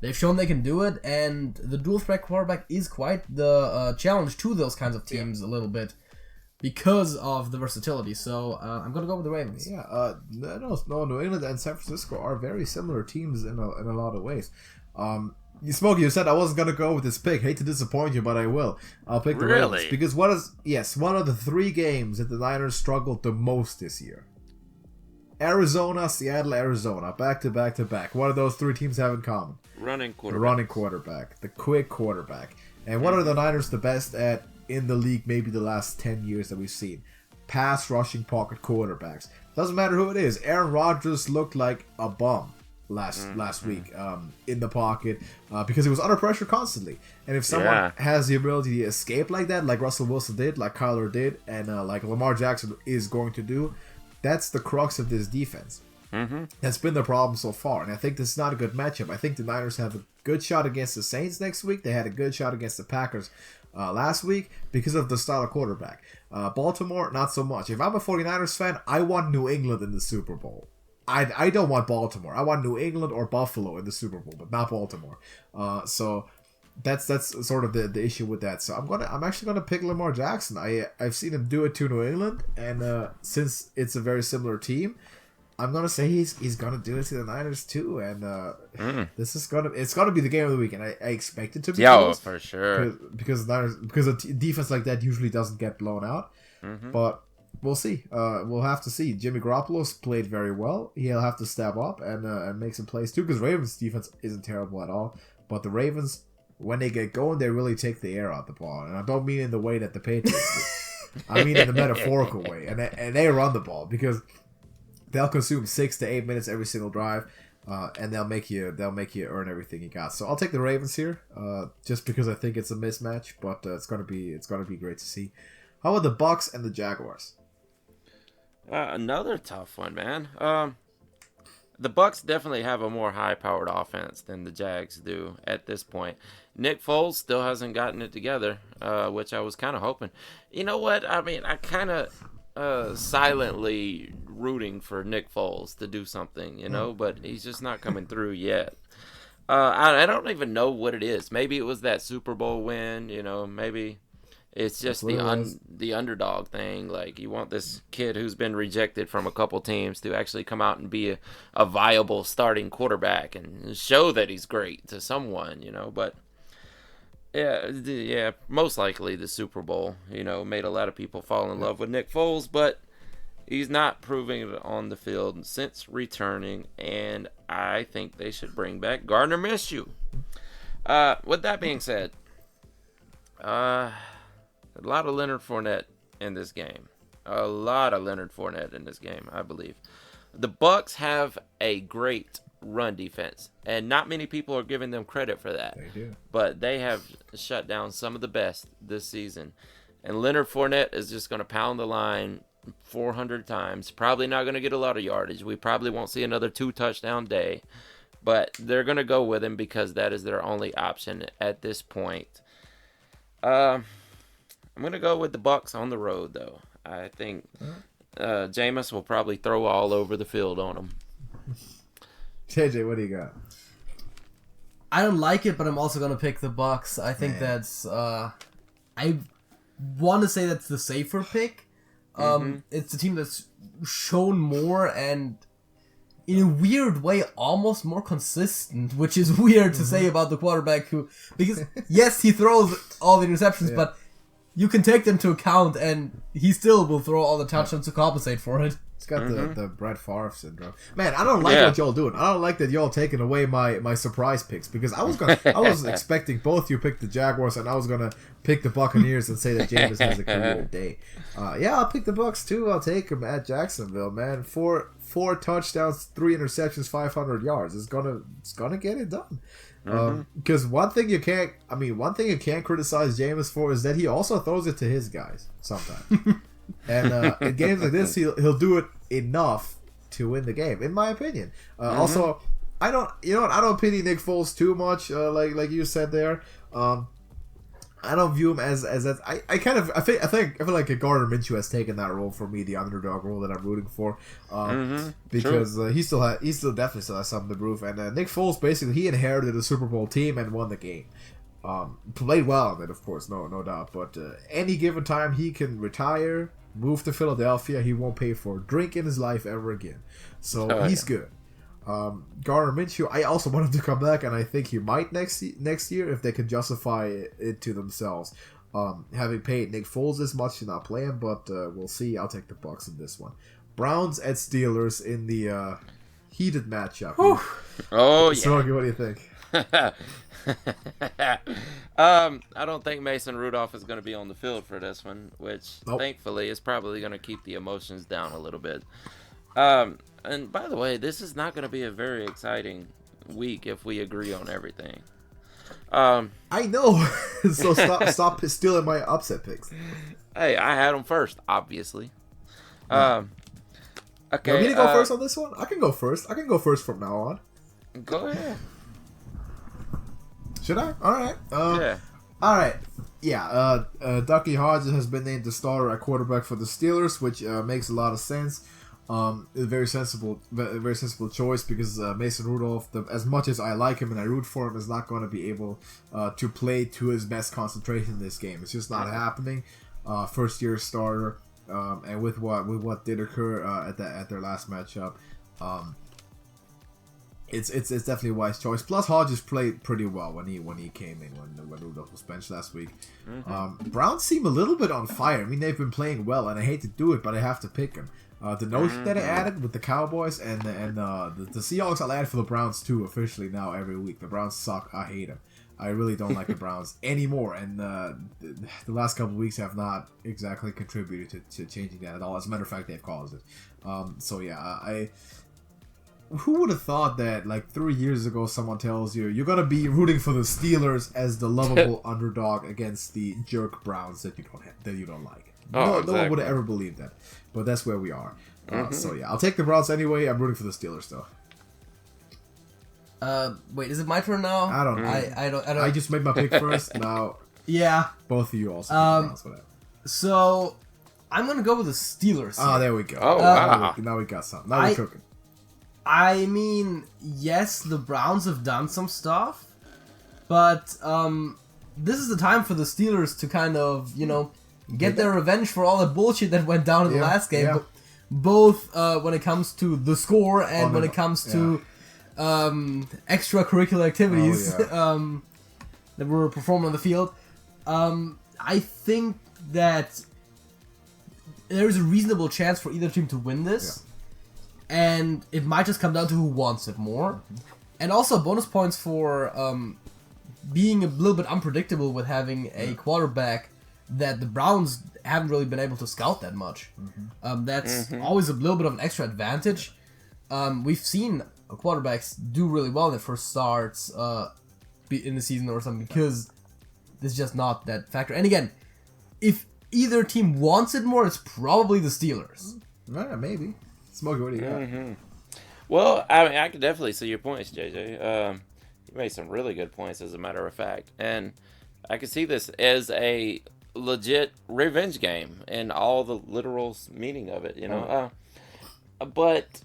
they've shown they can do it, and the dual threat quarterback is quite the challenge to those kinds of teams a little bit because of the versatility. So I'm gonna go with the Ravens. Yeah, no, New England and San Francisco are very similar teams in a lot of ways. Smokey, you said I wasn't gonna go with this pick. Hate to disappoint you, but I will. I'll pick the Ravens because one of the 3 games that the Niners struggled the most this year. Arizona, Seattle, Arizona, back to back to back. What do those 3 teams have in common? Running quarterback, the quick quarterback. And what are the Niners the best at in the league maybe the last 10 years that we've seen? Pass rushing pocket quarterbacks. Doesn't matter who it is. Aaron Rodgers looked like a bum last week in the pocket because he was under pressure constantly. And if someone has the ability to escape like that, like Russell Wilson did, like Kyler did, and like Lamar Jackson is going to do, that's the crux of this defense. That's been the problem so far, and I think this is not a good matchup. I think the Niners have a good shot against the Saints next week. They had a good shot against the Packers last week because of the style of quarterback. Baltimore, not so much. If I'm a 49ers fan, I want New England in the Super Bowl. I don't want Baltimore. I want New England or Buffalo in the Super Bowl, but not Baltimore. So that's sort of the issue with that. So I'm actually gonna pick Lamar Jackson. I've seen him do it to New England, and since it's a very similar team, I'm gonna say he's gonna do it to the Niners too, and it's gonna be the game of the week, and I expect it to be. Yeah, for sure. Because a defense like that usually doesn't get blown out, but we'll see. We'll have to see. Jimmy Garoppolo's played very well. He'll have to step up and make some plays too, because Ravens' defense isn't terrible at all. But the Ravens, when they get going, they really take the air out the ball, and I don't mean in the way that the Patriots do. I mean in the metaphorical way, and they run the ball because they'll consume 6 to 8 minutes every single drive, and they'll make you earn everything you got. So I'll take the Ravens here, just because I think it's a mismatch, but it's gonna be great to see. How about the Bucs and the Jaguars? Another tough one, man. The Bucks definitely have a more high-powered offense than the Jags do at this point. Nick Foles still hasn't gotten it together, which I was kind of hoping. You know what? I mean, I kind of silently rooting for Nick Foles to do something, but he's just not coming through yet. I don't even know what it is. Maybe it was that Super Bowl win, maybe it's just the underdog thing. Like, you want this kid who's been rejected from a couple teams to actually come out and be a viable starting quarterback and show that he's great to someone, but yeah, most likely the Super Bowl, made a lot of people fall in love with Nick Foles, but he's not proving it on the field since returning, and I think they should bring back Gardner Minshew. With that being said, a lot of Leonard Fournette in this game. I believe. The Bucks have a great run defense, and not many people are giving them credit for that. They do. But they have shut down some of the best this season. And Leonard Fournette is just going to pound the line 400 times. Probably not going to get a lot of yardage. We probably won't see another 2-touchdown day. But they're going to go with him because that is their only option at this point. I'm going to go with the Bucks on the road, though. I think Jameis will probably throw all over the field on him. JJ, what do you got? I don't like it, but I'm also going to pick the Bucks. I think that's... I want to say that's the safer pick. It's the team that's shown more and in a weird way almost more consistent, which is weird to say about the quarterback because yes, he throws all the interceptions, but you can take them to account and he still will throw all the touchdowns to compensate for it. It's got the Brett Favre syndrome. Man, I don't like what y'all doing. I don't like that y'all taking away my surprise picks because I was expecting both you pick the Jaguars and I was gonna pick the Buccaneers and say that Jameis has a career day. I'll pick the Bucks too. I'll take him at Jacksonville, man. Four touchdowns, 3 interceptions, 500 yards. It's gonna get it done. Because one thing you can't criticize Jameis for is that he also throws it to his guys sometimes. And in games like this, he'll do it enough to win the game, in my opinion. Also, I don't pity Nick Foles too much, like you said there. I don't view him as I feel like Gardner Minshew has taken that role for me, the underdog role that I'm rooting for, because he definitely still has something to prove. And Nick Foles, basically, he inherited a Super Bowl team and won the game. Played well on it, of course, no doubt. But any given time, he can retire, move to Philadelphia. He won't pay for a drink in his life ever again. So he's good. Gardner Minshew, I also want him to come back, and I think he might next year if they can justify it to themselves. Having paid Nick Foles this much to not play him, but we'll see. I'll take the Bucs in this one. Browns at Steelers in the heated matchup. Oh, yeah. Smokey, what do you think? I don't think Mason Rudolph is going to be on the field for this one, which thankfully is probably going to keep the emotions down a little bit. And by the way, this is not going to be a very exciting week if we agree on everything. I know. So stop stealing my upset picks. Hey, I had them first, obviously. Okay. You want me to go first on this one? I can go first. I can go first from now on. Go ahead. Should I? All right. Yeah. All right. Yeah. Ducky Hodges has been named the starter at quarterback for the Steelers, which makes a lot of sense. A very sensible choice because Mason Rudolph, as much as I like him and I root for him, is not going to be able to play to his best concentration in this game. It's just not happening. First year starter, and with what did occur at their last matchup, it's definitely a wise choice. Plus, Hodges played pretty well when he came in when Rudolph was benched last week. Browns seem a little bit on fire. I mean, they've been playing well, and I hate to do it, but I have to pick them. The notion that I added with the Cowboys and the Seahawks, I'll add for the Browns too officially now every week. The Browns suck. I hate them. I really don't like the Browns anymore, and the last couple of weeks have not exactly contributed to changing that at all. As a matter of fact, they've caused it. So yeah, who would have thought that like 3 years ago someone tells you you're gonna be rooting for the Steelers as the lovable underdog against the jerk Browns that you don't like. No one would have ever believed that, but that's where we are. So yeah, I'll take the Browns anyway. I'm rooting for the Steelers though. Wait, is it my turn now? I don't know. I don't. I just made my pick first. Now Yeah. both of you also. Pick the Browns, whatever. So I'm gonna go with the Steelers. Oh, there we go. Oh, wow. Now we got something. Now we're cooking. I mean, yes, the Browns have done some stuff, but this is the time for the Steelers to kind of, get their revenge for all the bullshit that went down in the last game. Yeah. Both when it comes to the score and when it comes to extracurricular activities that were performed on the field. I think that there's a reasonable chance for either team to win this. And it might just come down to who wants it more. And also bonus points for being a little bit unpredictable with having a quarterback that the Browns haven't really been able to scout that much. That's always a little bit of an extra advantage. We've seen quarterbacks do really well in their first starts in the season or something because there's just not that factor. And again, if either team wants it more, it's probably the Steelers. Yeah, maybe. Smokey, what do you got? Well, I mean, I can definitely see your points, JJ. You made some really good points, as a matter of fact. And I can see this as a legit revenge game in all the literal meaning of it, But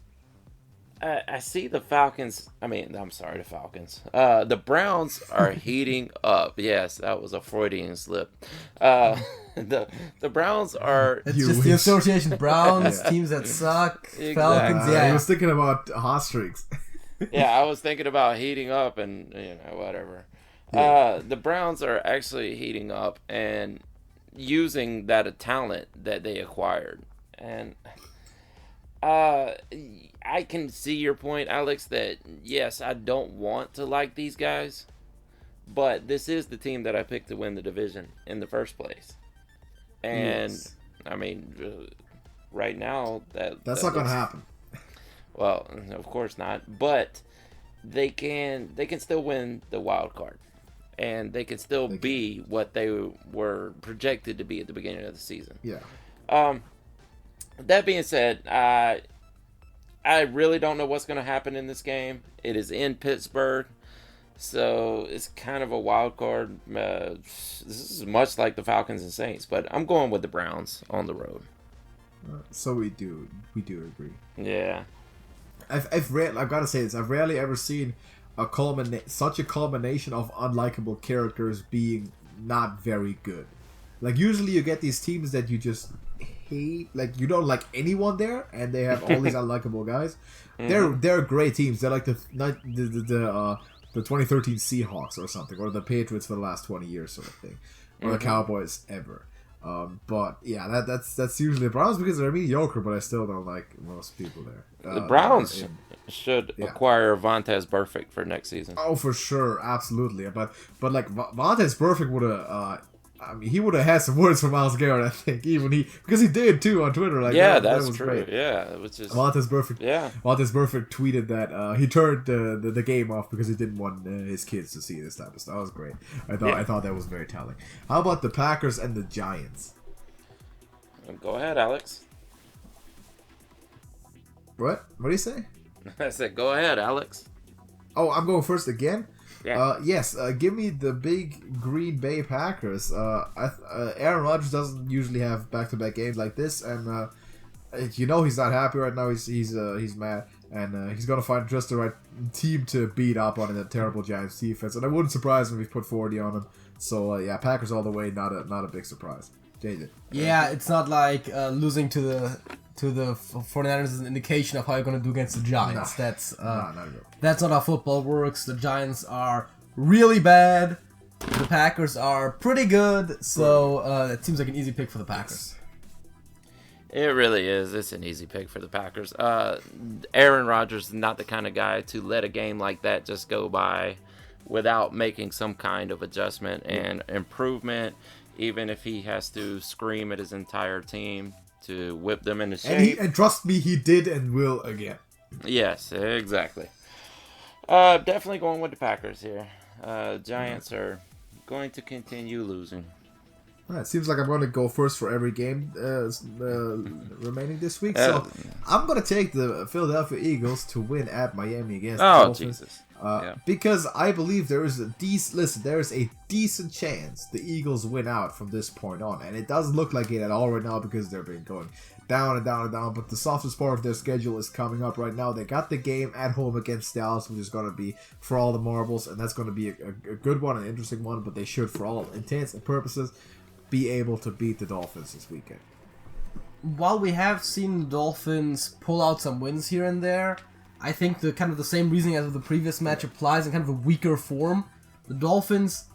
I see the Falcons. The Falcons. The Browns are heating up. Yes, that was a Freudian slip. The Browns are. It's just the association Browns, teams that suck, Exactly. Falcons. I was thinking about hot streaks. Yeah, I was thinking about heating up and whatever. The Browns are actually heating up and using that talent that they acquired, and I can see your point, Alex, that yes, I don't want to like these guys, but this is the team that I picked to win the division in the first place. And I mean, right now that's not gonna happen. Well, of course not, but they can still win the wild card, and they can still be what they were projected to be at the beginning of the season. Yeah. That being said, I really don't know what's going to happen in this game. It is in Pittsburgh, so it's kind of a wild card. This is much like the Falcons and Saints, but I'm going with the Browns on the road. So we do agree. Yeah. I've got to say this. I've rarely ever seen such a culmination of unlikable characters being not very good. Like usually you get these teams that you just hate, like you don't like anyone there, and they have all these unlikable guys. They're great teams. They're like the 2013 Seahawks or something, or the Patriots for the last 20 years sort of thing, or the Cowboys ever. But yeah, that's usually the Browns because they're mediocre, but I still don't like most people there. The Browns should acquire Vontaze Burfict for next season. Oh, for sure, absolutely. But like Vontaze Burfict would have. He would have had some words for Myles Garrett, I think, because he did too on Twitter. Like, yeah, that that's was true. Great. Yeah, which is Vontaze Burfict. Yeah, Vontaze Burfict tweeted that he turned the game off because he didn't want his kids to see this type of stuff. That was great. I thought that was very telling. How about the Packers and the Giants? Go ahead, Alex. What? What do you say? I said, go ahead, Alex. Oh, I'm going first again. Yeah. Yes. Give me the big Green Bay Packers. Aaron Rodgers doesn't usually have back-to-back games like this, and he's not happy right now. He's mad, and he's gonna find just the right team to beat up on in a terrible Giants defense. And it wouldn't surprise me if he put 40 on him. So Packers all the way. Not a big surprise. JJ. Yeah, it's not like losing to the 49ers is an indication of how you're going to do against the Giants. That's not how football works. The Giants are really bad. The Packers are pretty good. So it seems like an easy pick for the Packers. It really is. It's an easy pick for the Packers. Aaron Rodgers is not the kind of guy to let a game like that just go by without making some kind of adjustment and improvement, even if he has to scream at his entire team to whip them into shape. And trust me, he did and will again. Yes, exactly. Definitely going with the Packers here. Giants are going to continue losing. It seems like I'm going to go first for every game remaining this week. So I'm going to take the Philadelphia Eagles to win at Miami against the Dolphins. Jesus. Because I believe there is a decent chance the Eagles win out from this point on, and it doesn't look like it at all right now because they've been going down and down and down. But the softest part of their schedule is coming up right now. They got the game at home against Dallas, which is going to be for all the marbles, and that's going to be a good one, an interesting one. But they should, for all intents and purposes, be able to beat the Dolphins this weekend. While we have seen the Dolphins pull out some wins here and there, I think the kind of the same reasoning as with the previous match applies in kind of a weaker form. The Dolphins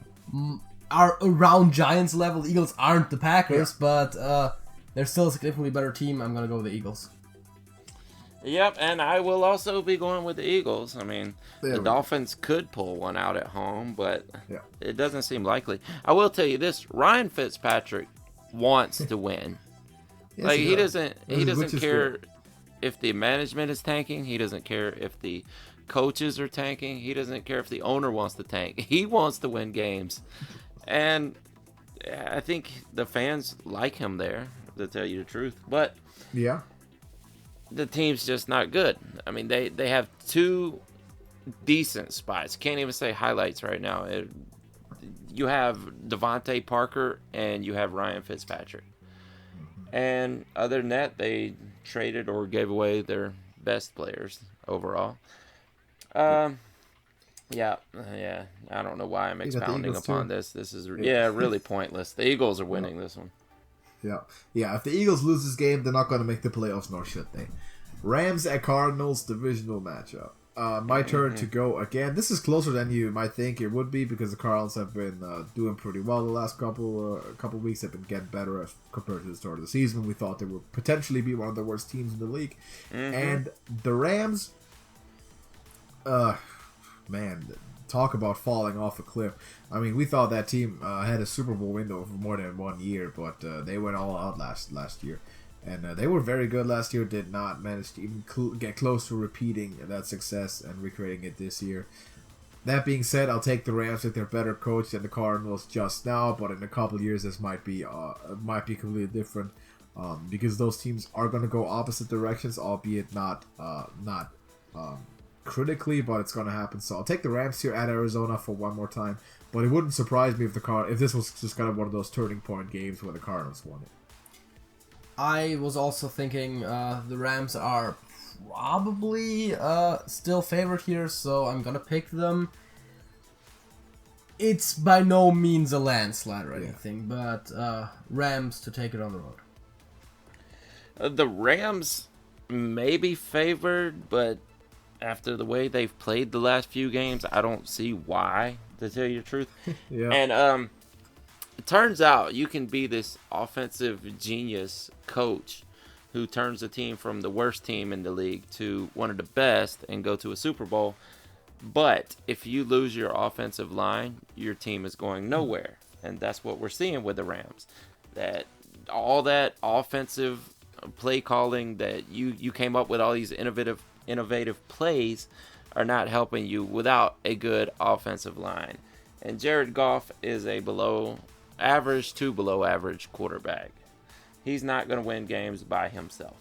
are around Giants level. The Eagles aren't the Packers, but they're still a significantly better team. I'm going to go with the Eagles. Yep, and I will also be going with the Eagles. I mean, the Dolphins could pull one out at home, but it doesn't seem likely. I will tell you this, Ryan Fitzpatrick wants to win. Yes, like he doesn't care good. if the management is tanking. He doesn't care if the coaches are tanking. He doesn't care if the owner wants to tank. He wants to win games. And I think the fans like him there, to tell you the truth. But yeah, the team's just not good. I mean, they have two decent spots. Can't even say highlights right now. You have Devontae Parker and you have Ryan Fitzpatrick. And other than that, they traded or gave away their best players overall. I don't know why I'm expounding upon this. This is really pointless. The Eagles are winning this one. Yeah. If the Eagles lose this game, they're not going to make the playoffs, nor should they. Rams at Cardinals divisional matchup. My turn to go again. This is closer than you might think it would be because the Cardinals have been doing pretty well the last couple weeks. They've been getting better as compared to the start of the season. We thought they would potentially be one of the worst teams in the league. And the Rams, man, talk about falling off a cliff. I mean, we thought that team had a Super Bowl window for more than 1 year, but they went all out last year. And they were very good last year, did not manage to even get close to repeating that success and recreating it this year. That being said, I'll take the Rams if they're better coached than the Cardinals just now, but in a couple years this might be completely different because those teams are going to go opposite directions, albeit not critically, but it's going to happen. So I'll take the Rams here at Arizona for one more time, but it wouldn't surprise me if this was just kind of one of those turning point games where the Cardinals won it. I was also thinking the Rams are probably still favored here, so I'm gonna pick them. It's by no means a landslide or anything, but Rams to take it on the road. The Rams may be favored, but after the way they've played the last few games, I don't see why, to tell you the truth. And it turns out you can be this offensive genius coach who turns the team from the worst team in the league to one of the best and go to a Super Bowl. But if you lose your offensive line, your team is going nowhere. And that's what we're seeing with the Rams. That all that offensive play calling that you came up with, all these innovative plays, are not helping you without a good offensive line. And Jared Goff is a below average quarterback. He's not going to win games by himself.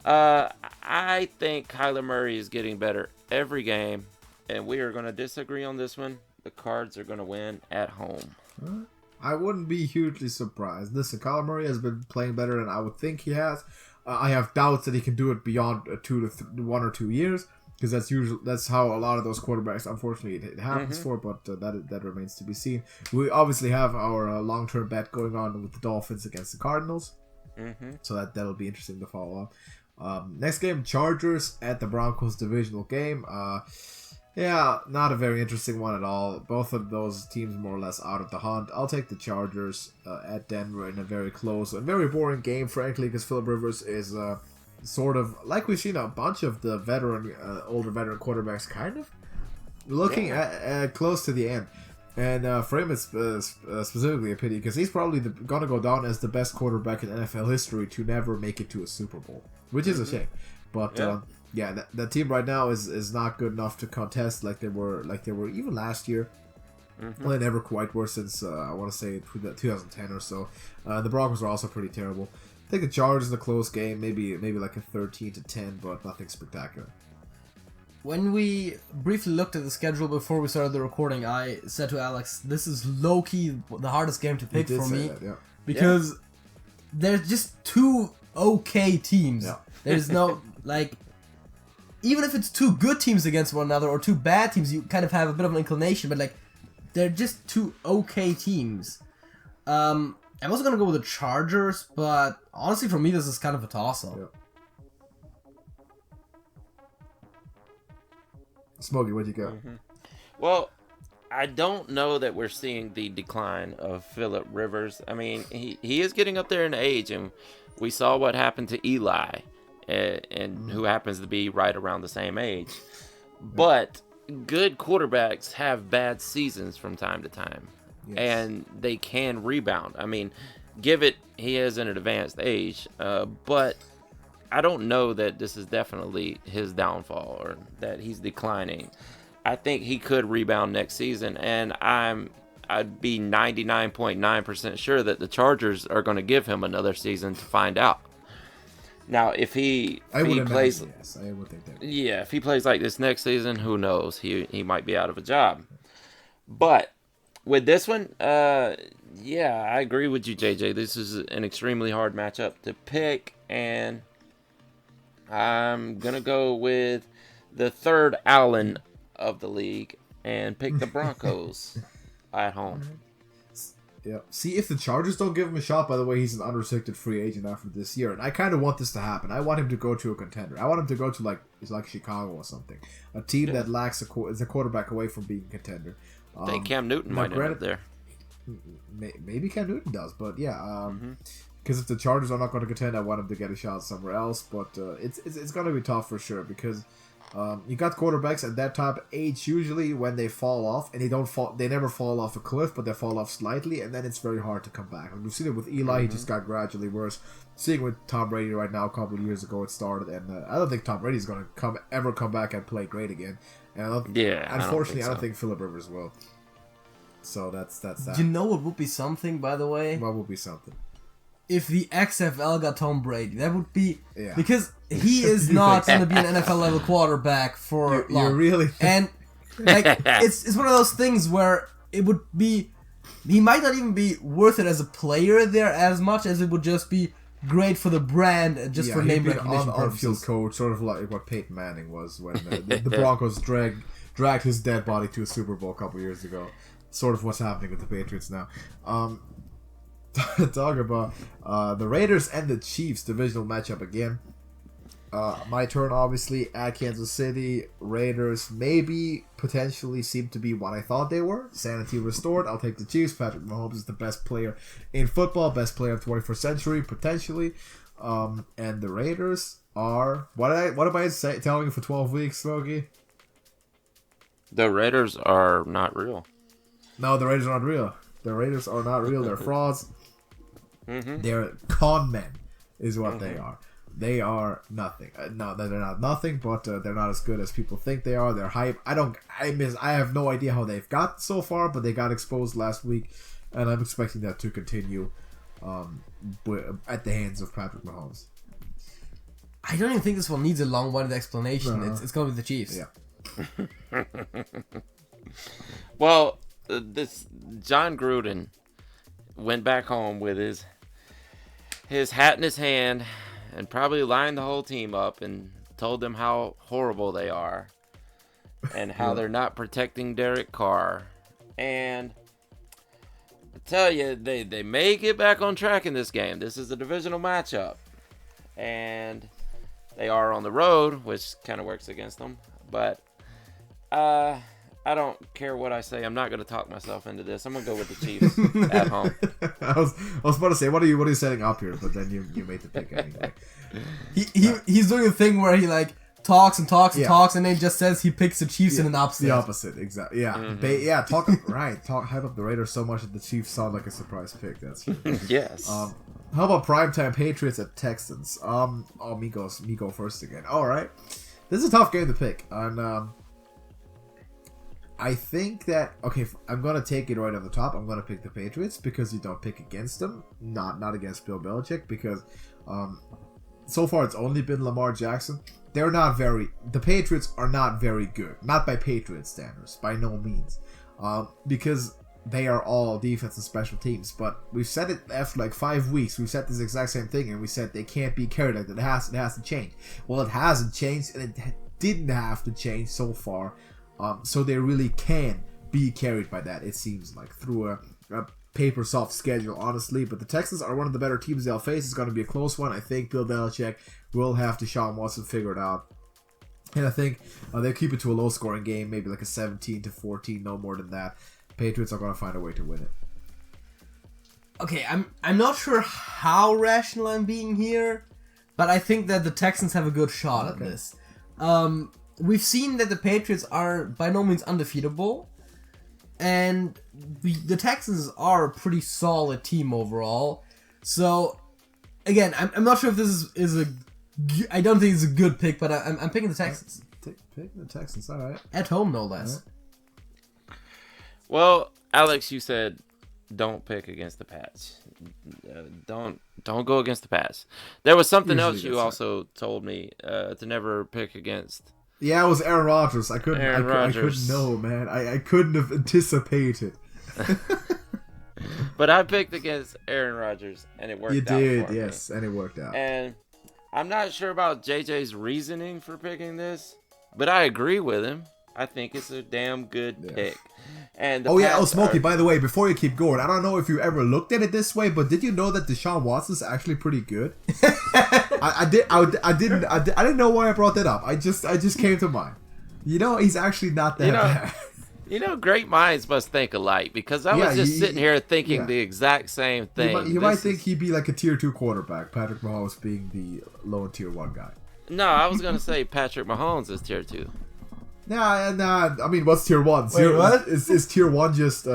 I think Kyler Murray is getting better every game, and we are going to disagree on this one. The Cards are going to win at home. I wouldn't be hugely surprised. Listen, Kyler Murray has been playing better than I would think he has. I have doubts that he can do it beyond 1 or 2 years. Because that's how a lot of those quarterbacks, unfortunately, it happens for. But that remains to be seen. We obviously have our long-term bet going on with the Dolphins against the Cardinals, so that'll be interesting to follow up. Next game, Chargers at the Broncos divisional game. Not a very interesting one at all. Both of those teams more or less out of the hunt. I'll take the Chargers at Denver in a very close and very boring game, frankly, because Phillip Rivers is sort of like we've seen a bunch of the older veteran quarterbacks kind of looking at close to the end. And for him, it's specifically a pity because he's probably going to go down as the best quarterback in NFL history to never make it to a Super Bowl, which is a shame. But that team right now is not good enough to contest like they were even last year. Well, they never quite were since, I want to say, 2010 or so. The Broncos are also pretty terrible. I think the Chargers in a close game, maybe like a 13-10, but nothing spectacular. When we briefly looked at the schedule before we started the recording, I said to Alex, this is low-key the hardest game to pick for me. That, yeah. Because there's just two okay teams. Yeah. There's no, like, even if it's two good teams against one another or two bad teams, you kind of have a bit of an inclination, but, like, they're just two okay teams. I was going to go with the Chargers, but honestly, for me, this is kind of a toss-up. Yeah. Smokey, what'd you got? Well, I don't know that we're seeing the decline of Phillip Rivers. I mean, he is getting up there in age, and we saw what happened to Eli, and who happens to be right around the same age. But good quarterbacks have bad seasons from time to time, and they can rebound. I mean, he is in an advanced age, but I don't know that this is definitely his downfall or that he's declining. I think he could rebound next season, and I'd be 99.9% sure that the Chargers are going to give him another season to find out. Now, if he plays, yes, I would think that. Yeah, if he plays like this next season, who knows? He might be out of a job. But with this one, yeah, I agree with you, JJ. This is an extremely hard matchup to pick, and I'm going to go with the third Allen of the league and pick the Broncos at home. Yeah. See, if the Chargers don't give him a shot, by the way, he's an unrestricted free agent after this year. And I kind of want this to happen. I want him to go to a contender. I want him to go to, like Chicago or something. A team that lacks is a quarterback away from being a contender. I think Cam Newton might end up there. Maybe Cam Newton does, but yeah. Because if the Chargers are not going to contend, I want him to get a shot somewhere else. But it's going to be tough for sure because you got quarterbacks at that type of age usually when they fall off, and they never fall off a cliff, but they fall off slightly, and then it's very hard to come back. And we've seen it with Eli; he just got gradually worse. Seeing with Tom Brady right now, a couple of years ago it started, and I don't think Tom Brady's going to ever come back and play great again. And unfortunately, I don't think Phillip Rivers will. So that's that. You know what would be something, by the way? What would be something? If the XFL got Tom Brady, that would be because he is not going to be an NFL level quarterback for long. You really and like it's one of those things where it would be he might not even be worth it as a player there as much as it would just be great for the brand just for name recognition purposes. On-field coach, sort of like what Peyton Manning was when the Broncos dragged his dead body to a Super Bowl a couple years ago. Sort of what's happening with the Patriots now. Talk about the Raiders and the Chiefs divisional matchup again. My turn, obviously, at Kansas City. Raiders maybe potentially seem to be what I thought they were. Sanity restored. I'll take the Chiefs. Patrick Mahomes is the best player in football, best player of the 21st century, potentially. And the Raiders are... What am I telling you for 12 weeks, Smokey? The Raiders are not real. No, the Raiders are not real. The Raiders are not real. They're frauds. They're con men, is what they are. They are nothing. No, they're not nothing, but they're not as good as people think they are. They're hype. I have no idea how they've got so far, but they got exposed last week, and I'm expecting that to continue at the hands of Patrick Mahomes. I don't even think this one needs a long-winded explanation. No. It's going to be the Chiefs. Yeah. Well, this John Gruden went back home with his hat in his hand and probably lined the whole team up and told them how horrible they are and how they're not protecting Derek Carr. And I tell you, they may get back on track in this game. This is a divisional matchup. And they are on the road, which kind of works against them. But I don't care what I say. I'm not going to talk myself into this. I'm going to go with the Chiefs at home. I was about to say, what are you setting up here? But then you made the pick anyway. He's doing a thing where he like talks and talks and talks, and then just says he picks the Chiefs in an upset. The opposite, exactly. Yeah, hype up the Raiders so much that the Chiefs sound like a surprise pick. That's true. Yes. How about primetime Patriots at Texans? Me go first again. All right, this is a tough game to pick, and I think that I'm gonna take it right off the top. I'm gonna pick the Patriots because you don't pick against them, not against Bill Belichick, because so far it's only been Lamar Jackson. The Patriots are not very good, not by Patriot standards, by no means, because they are all defense and special teams. But we've said it after like 5 weeks. We've said this exact same thing, and we said they can't be carried like that. It has to change. Well, it hasn't changed, and it didn't have to change so far. So they really can be carried by that, it seems like, through a paper soft schedule, honestly. But the Texans are one of the better teams they'll face. It's going to be a close one. I think Bill Belichick will have Deshaun Watson figure it out. And I think they'll keep it to a low-scoring game, maybe like a 17-14, no more than that. Patriots are going to find a way to win it. Okay, I'm not sure how rational I'm being here, but I think that the Texans have a good shot at this. We've seen that the Patriots are by no means undefeatable, and the Texans are a pretty solid team overall. So, again, I'm not sure if this is a... I don't think it's a good pick, but I'm picking the Texans. Pick the Texans, all right. At home, no less. Right. Well, Alex, you said don't pick against the Pats. Don't go against the Pats. There was something else you also told me to never pick against. Yeah, it was Aaron Rodgers. I couldn't know, man. I couldn't have anticipated. But I picked against Aaron Rodgers, and it worked out for me. You did, yes, and it worked out. And I'm not sure about JJ's reasoning for picking this, but I agree with him. I think it's a damn good pick. And Smokey, by the way, before you keep going, I don't know if you ever looked at it this way, but did you know that Deshaun Watson's actually pretty good? I didn't know why I brought that up. I just came to mind. You know, he's actually not that bad. You know, great minds must think alike, because I was just sitting here thinking the exact same thing. You might think he'd be like a tier 2 quarterback, Patrick Mahomes being the low tier 1 guy. No, I was going to say Patrick Mahomes is tier 2. Nah. I mean, what's tier 1? Wait, what? Is tier 1 just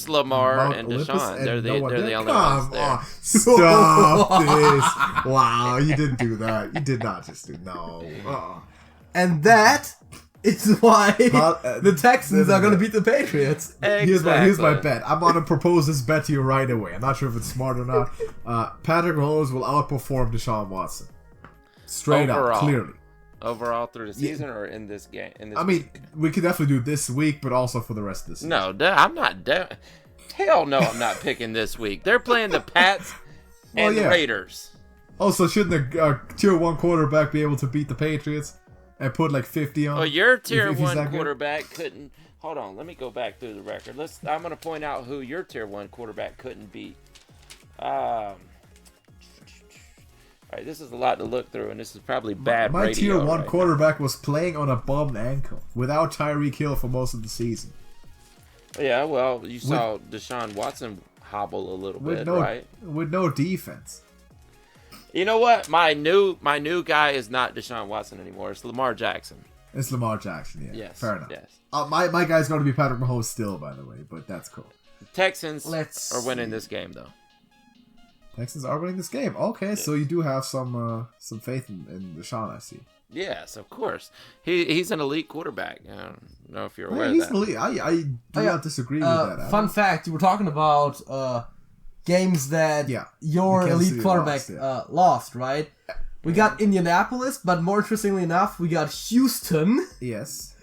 Lamar Mount and Olympus Deshaun? and They're the only Come ones there. on. Stop this. Wow, you didn't do that. You did not just do no. And that is why the Texans are going to beat the Patriots. Exactly. Here's my bet. I'm going to propose this bet to you right away. I'm not sure if it's smart or not. Patrick Mahomes will outperform Deshaun Watson. Straight up, clearly. Overall through the season or in this game? We could definitely do this week, but also for the rest of the season. No, I'm not. Hell no, I'm not picking this week. They're playing the Pats and the Raiders. Oh, so shouldn't a tier 1 quarterback be able to beat the Patriots and put like 50 on? Well, your tier 1 quarterback couldn't. Hold on, let me go back through the record. I'm going to point out who your tier 1 quarterback couldn't beat. All right, this is a lot to look through, and this is probably bad radio. My tier 1 right quarterback was playing on a bummed ankle without Tyreek Hill for most of the season. Yeah, well, you saw Deshaun Watson hobble a little bit, right? With no defense. You know what? My new guy is not Deshaun Watson anymore. It's Lamar Jackson. It's Lamar Jackson, yeah. Yes. Fair enough. Yes. My guy's going to be Patrick Mahomes still, by the way, but that's cool. The Texans are winning this game, though. Texans are winning this game. Okay, so you do have some faith in Deshaun, I see. Yes, of course. He's an elite quarterback. I don't know if you're aware of that. He's elite. I do not disagree with that. Fun fact, you were talking about games that your elite quarterback lost, right? We got Indianapolis, but more interestingly enough, we got Houston. Yes.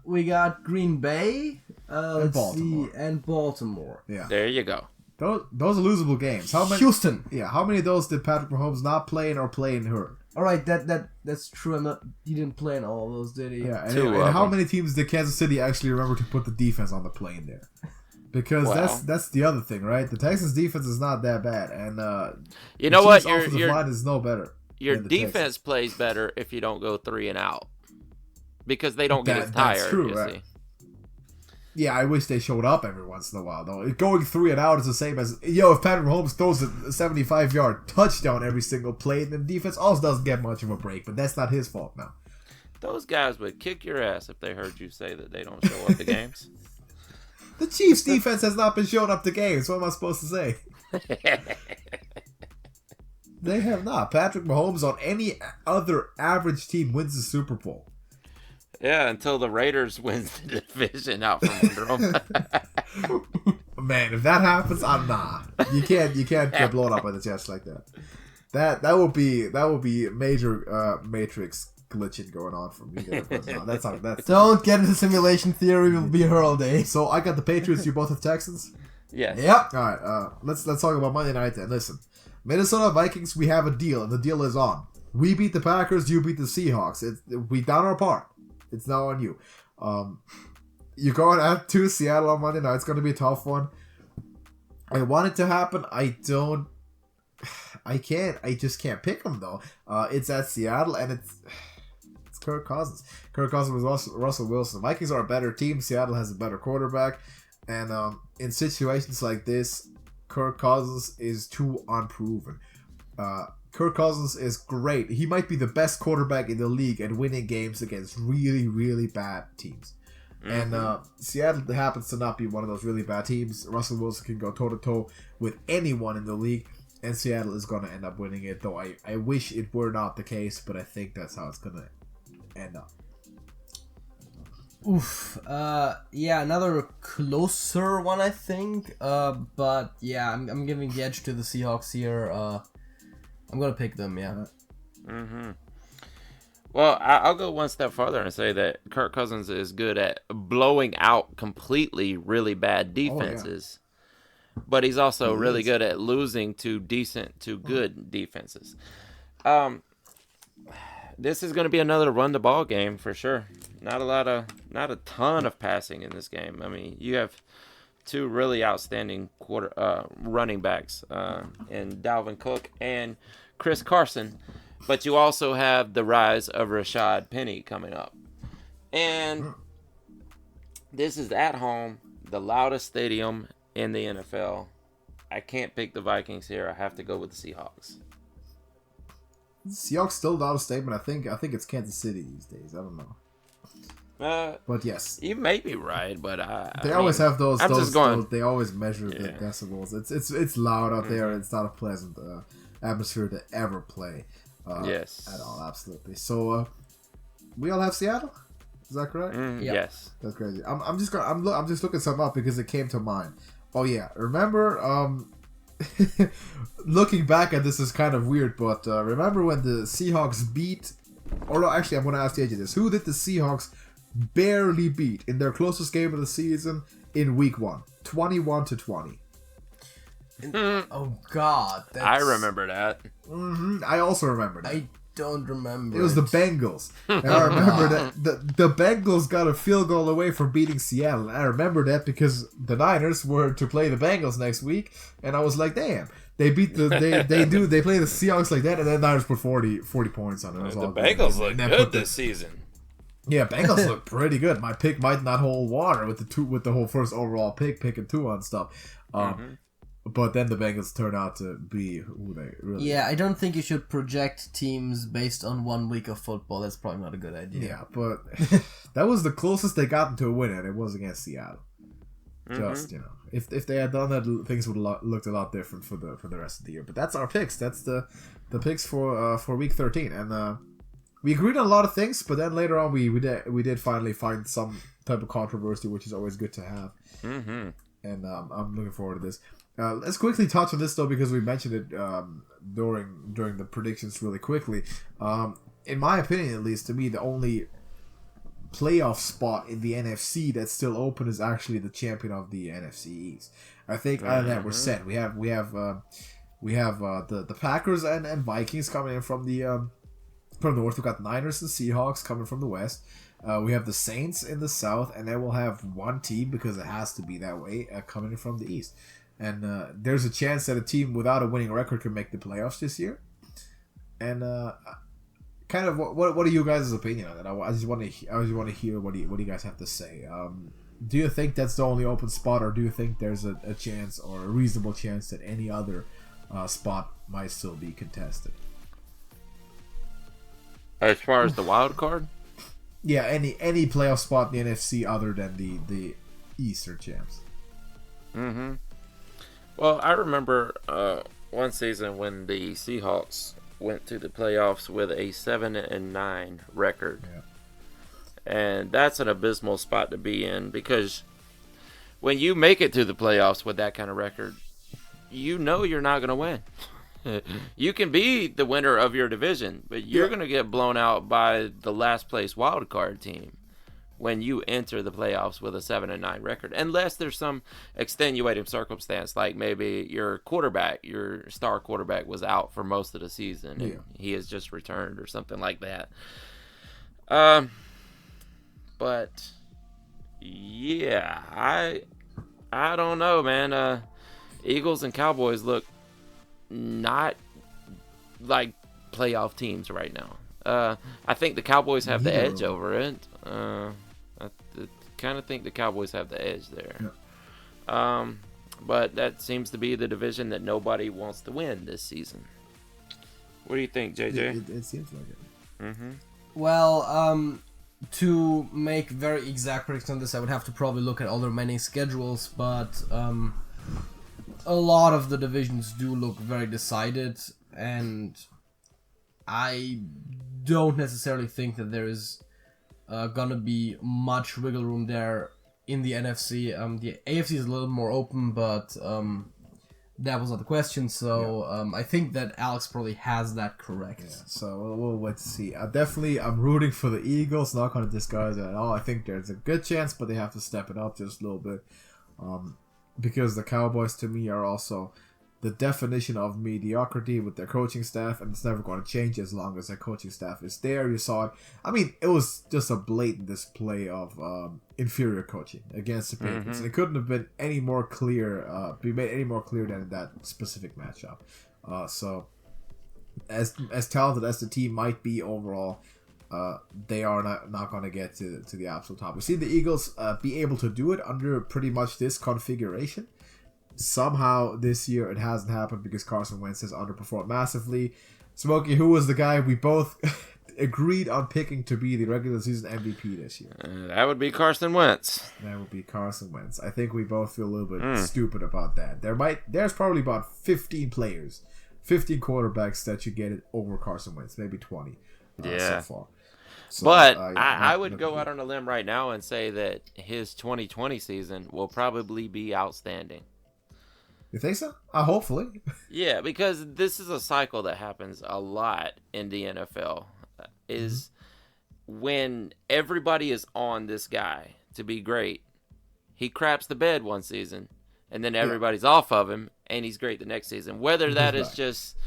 We got Green Bay. And Baltimore. Yeah. There you go. Those are losable games. How many? Houston. Yeah. How many of those did Patrick Mahomes not play in or play in hurt? All right, that's true. He didn't play in all of those, did he? Yeah. And how many teams did Kansas City actually remember to put the defense on the plane there? Because that's the other thing, right? The Texans' defense is not that bad, and you know what? Your offensive line is no better. Your defense plays better if you don't go 3 and out, because they don't get as tired. That's true, right? See. Yeah, I wish they showed up every once in a while, though. Going 3 and out is the same as, if Patrick Mahomes throws a 75-yard touchdown every single play, then the defense also doesn't get much of a break, but that's not his fault now. Those guys would kick your ass if they heard you say that they don't show up to games. The Chiefs' defense has not been showing up to games. What am I supposed to say? They have not. Patrick Mahomes on any other average team wins the Super Bowl. Yeah, until the Raiders wins the division out from under them. Man, if that happens, I'm nah. You can't get blown up by the Jets like that. That would be major Matrix glitching going on from you there. But no, that's Don't get into simulation theory. We'll be here all day. So I got the Patriots. You both have Texans. Yes. Yep. All right. Let's talk about Monday night then. Listen, Minnesota Vikings. We have a deal, and the deal is on. We beat the Packers. You beat the Seahawks. We done our part. It's now on you. You're going to Seattle on Monday night. It's going to be a tough one. I want it to happen. I just can't pick them though. It's at Seattle, and it's Kirk Cousins. Kirk Cousins was Russell Wilson. The Vikings are a better team. Seattle has a better quarterback, and in situations like this, Kirk Cousins is too unproven. Kirk Cousins is great. He might be the best quarterback in the league at winning games against really, really bad teams. Mm-hmm. And Seattle happens to not be one of those really bad teams. Russell Wilson can go toe-to-toe with anyone in the league, and Seattle is going to end up winning it, though I wish it were not the case, but I think that's how it's going to end up. Oof. Yeah, another closer one, I think. But yeah, I'm giving the edge to the Seahawks here. I'm going to pick them, yeah. Mm-hmm. Well, I'll go one step further and say that Kirk Cousins is good at blowing out completely really bad defenses, but he's also really good at losing to decent to good defenses. This is going to be another run the ball game for sure. Not a ton of passing in this game. I mean, you have two really outstanding running backs in Dalvin Cook and Chris Carson. But you also have the rise of Rashad Penny coming up. And this is at home, the loudest stadium in the NFL. I can't pick the Vikings here. I have to go with the Seahawks. Seahawks still not a statement. I think it's Kansas City these days. I don't know. But yes. You may be right, but they always have those. They always measure the decibels. It's loud out there. It's not a pleasant atmosphere to ever play. Yes. At all, absolutely. So, we all have Seattle. Is that correct? Yep. Yes. That's crazy. I'm just looking something up because it came to mind. Oh yeah, remember? Looking back at this is kind of weird, but remember when the Seahawks beat? Or no, actually, I'm going to ask you this: who did the Seahawks barely beat in their closest game of the season in Week 1, 21-20? Oh God! I remember that. Mm-hmm. I also remember that. I don't remember. It was the Bengals. And I remember that the Bengals got a field goal away from beating Seattle. And I remember that because the Niners were to play the Bengals next week, and I was like, damn, they beat they play the Seahawks like that, and then Niners put 40 points on it. The Bengals look good this season. Yeah, Bengals look pretty good. My pick might not hold water with the whole first overall picking 2 on stuff. But then the Bengals turned out to be who they really Yeah, I don't think you should project teams based on 1 week of football. That's probably not a good idea. Yeah, but that was the closest they got to a win, and it was against Seattle. Just, if they had done that, things would have looked a lot different for the rest of the year. But that's our picks. That's the picks for Week 13. And we agreed on a lot of things, but then later on we did finally find some type of controversy, which is always good to have. Mm-hmm. And I'm looking forward to this. Let's quickly touch on this though, because we mentioned it during the predictions really quickly. In my opinion, at least to me, the only playoff spot in the NFC that's still open is actually the champion of the NFC East. I think out of that we're set. We have the Packers and Vikings coming in from the north. We've got Niners and Seahawks coming from the west. We have the Saints in the south, and then we'll have one team, because it has to be that way, coming in from the east. And there's a chance that a team without a winning record can make the playoffs this year. And kind of what are you guys' opinion on that? I just want to hear what you guys have to say. Do you think that's the only open spot, or do you think there's a chance or a reasonable chance that any other spot might still be contested? As far as the wild card? Yeah, any playoff spot in the NFC other than the Eastern champs. Mm-hmm. Well, I remember one season when the Seahawks went to the playoffs with a 7-9 record, And that's an abysmal spot to be in, because when you make it to the playoffs with that kind of record, you know you're not going to win. You can be the winner of your division, but you're going to get blown out by the last place wild card team when you enter the playoffs with a 7-9 record, unless there's some extenuating circumstance, like maybe your star quarterback was out for most of the season and he has just returned or something like that. But yeah, I don't know, man. Eagles and Cowboys look not like playoff teams right now. I think the Cowboys have the edge over it. I kind of think the Cowboys have the edge there. Yeah. But that seems to be the division that nobody wants to win this season. What do you think, JJ? It seems like it. Mm-hmm. Well, to make very exact predictions on this, I would have to probably look at all the remaining schedules, but a lot of the divisions do look very decided, and I don't necessarily think that there is gonna be much wiggle room there in the NFC. The AFC is a little more open, but that was not the question, so I think that Alex probably has that correct. Yeah, so we'll wait to see. I'm rooting for the Eagles, not going to disguise it at all. I think there's a good chance, but they have to step it up just a little bit. Because the Cowboys, to me, are also the definition of mediocrity with their coaching staff, and it's never going to change as long as their coaching staff is there. You saw it. I mean, it was just a blatant display of inferior coaching against the Patriots. And it couldn't have been any more clear, be made any more clear than that specific matchup. So, as talented as the team might be overall, they are not going to get to the absolute top. We've seen the Eagles be able to do it under pretty much this configuration. Somehow this year it hasn't happened because Carson Wentz has underperformed massively. Smokey, who was the guy we both agreed on picking to be the regular season MVP this year? That would be Carson Wentz. That would be Carson Wentz. I think we both feel a little bit stupid about that. There's probably about 15 players, 15 quarterbacks that should get it over Carson Wentz, maybe 20 so far. So, but I would go out on a limb right now and say that his 2020 season will probably be outstanding. You think so? Hopefully. Yeah, because this is a cycle that happens a lot in the NFL. Is when everybody is on this guy to be great, he craps the bed one season, and then everybody's off of him, and he's great the next season. Whether that is just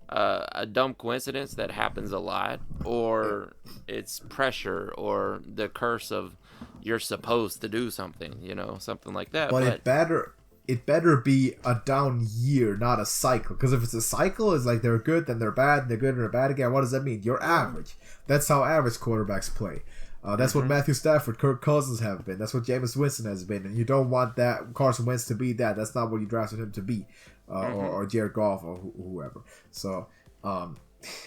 a dumb coincidence that happens a lot, or it's pressure, or the curse of you're supposed to do something, something like that. But it better be a down year, not a cycle. Because if it's a cycle, it's like they're good, then they're bad, they're good, and they're bad again. What does that mean? You're average. That's how average quarterbacks play. That's what Matthew Stafford, Kirk Cousins have been. That's what Jameis Winston has been. And you don't want that Carson Wentz to be that. That's not what you drafted him to be. Or Jared Goff or whoever. So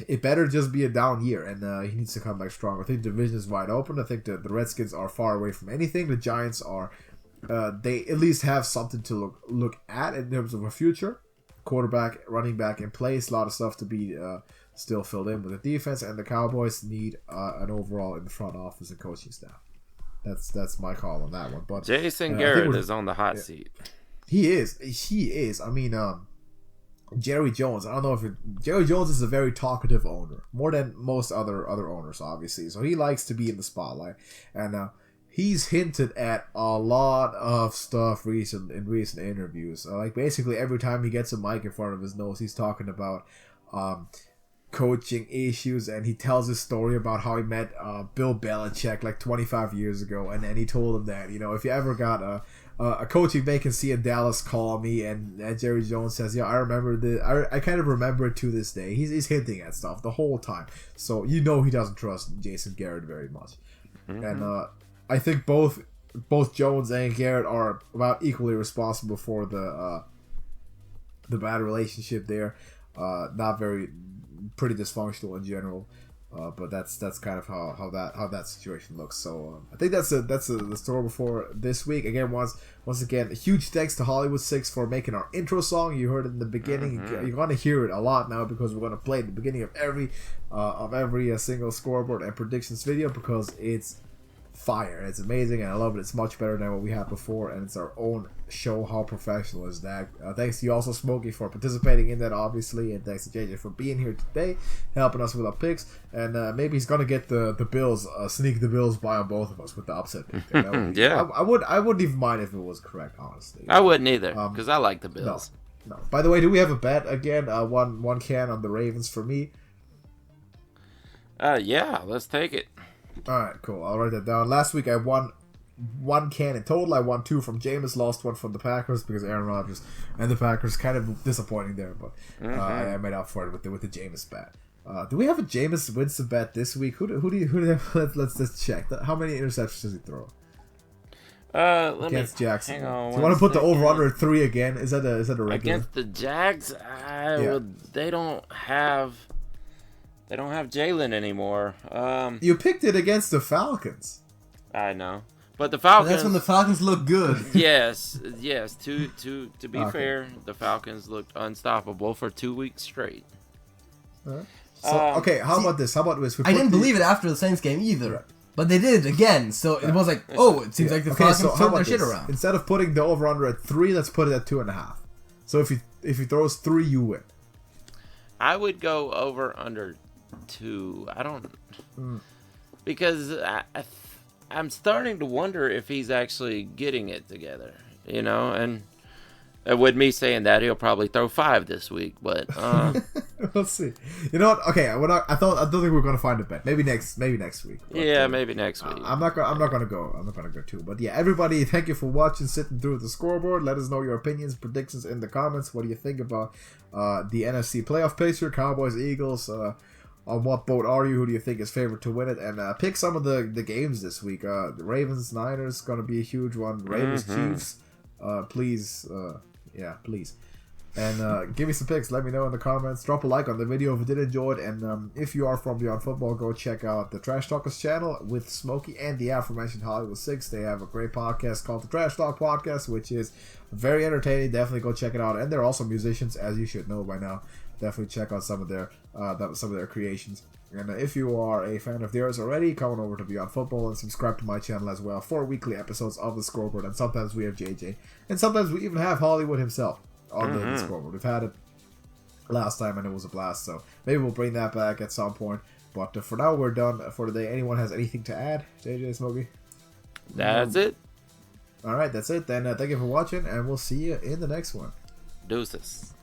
it better just be a down year. And he needs to come back strong. I think the division is wide open. I think the Redskins are far away from anything. The Giants are... they at least have something to look at in terms of a future. Quarterback, running back in place. A lot of stuff to be still filled in with the defense. And the Cowboys need an overall in the front office and coaching staff. That's my call on that one. But Jason Garrett is on the hot seat. He is. I mean, Jerry Jones. I don't know if Jerry Jones is a very talkative owner, more than most other owners, obviously. So he likes to be in the spotlight. And he's hinted at a lot of stuff in recent interviews. Like basically every time he gets a mic in front of his nose, he's talking about coaching issues, and he tells his story about how he met Bill Belichick like 25 years ago, and then he told him that if you ever got a coaching vacancy in Dallas, call me. And Jerry Jones says, I remember I kind of remember it to this day. He's hinting at stuff the whole time, so he doesn't trust Jason Garrett very much. And I think both Jones and Garrett are about equally responsible for the bad relationship there. Pretty dysfunctional in general, but that's kind of how that situation looks. So I think that's the story before this week. Again, once again, a huge thanks to Hollywood 6 for making our intro song. You heard it in the beginning. You're gonna hear it a lot now because we're gonna play it at the beginning of every single scoreboard and predictions video, because it's fire. It's amazing, and I love it. It's much better than what we had before, and it's our own show. How professional is that? Thanks to you also, Smokey, for participating in that, obviously, and thanks to JJ for being here today, helping us with our picks. And maybe he's gonna get the Bills, sneak the Bills by on both of us with the upset pick. Yeah, I wouldn't even mind if it was correct, honestly. I wouldn't either, because I like the Bills. No. By the way, do we have a bet again? One can on the Ravens for me. Yeah, let's take it. Alright, cool. I'll write that down. Last week I won 1 can in total. I won 2 from Jameis, lost 1 from the Packers because Aaron Rodgers and the Packers kind of disappointing there, but I made up for it with the Jameis bet. Do we have a Jameis Winston bet this week? Who do you let's just check. How many interceptions does he throw? Against Jackson. Hang on. Do you want to put the over under 3 again? Is that a regular? Against the Jags? They don't have Jalen anymore. You picked it against the Falcons. I know, but the Falcons. That's when the Falcons look good. Yes. To be fair, the Falcons looked unstoppable for 2 weeks straight. So how about this? How about this? I didn't believe it after the Saints game either. Right. But they did it again, so it was like, it seems like the Falcons turned their shit around. Instead of putting the over/under at 3, let's put it at 2.5. So if he throws 3, you win. I would go over under 2. I don't because I'm starting to wonder if he's actually getting it together, and with me saying that, he'll probably throw 5 this week, but we'll see. You know what? Okay, I don't think we're gonna find a bet. Maybe next week. But, maybe next week. I'm not gonna go 2. But yeah, everybody, thank you for watching, sitting through the scoreboard. Let us know your opinions, predictions in the comments. What do you think about the NFC playoff picture? Cowboys, Eagles. On what boat are you? Who do you think is favored to win it? And pick some of the games this week. The Ravens, Niners gonna be a huge one. Ravens, Chiefs. Please. Please. And give me some picks. Let me know in the comments. Drop a like on the video if you did enjoy it. And if you are from Beyond Football, go check out the Trash Talkers channel with Smokey and the aforementioned Hollywood 6. They have a great podcast called the Trash Talk Podcast, which is very entertaining. Definitely go check it out. And they're also musicians, as you should know by now. Definitely check out some of their creations. And if you are a fan of theirs already, come on over to Beyond Football and subscribe to my channel as well for weekly episodes of the Scoreboard. And sometimes we have JJ, and sometimes we even have Hollywood himself on the Scoreboard. We've had it last time and it was a blast, so maybe we'll bring that back at some point. But for now, we're done for today. Anyone has anything to add? JJ, Smokey? That's it. All right, that's it. Then thank you for watching, and we'll see you in the next one. Deuces.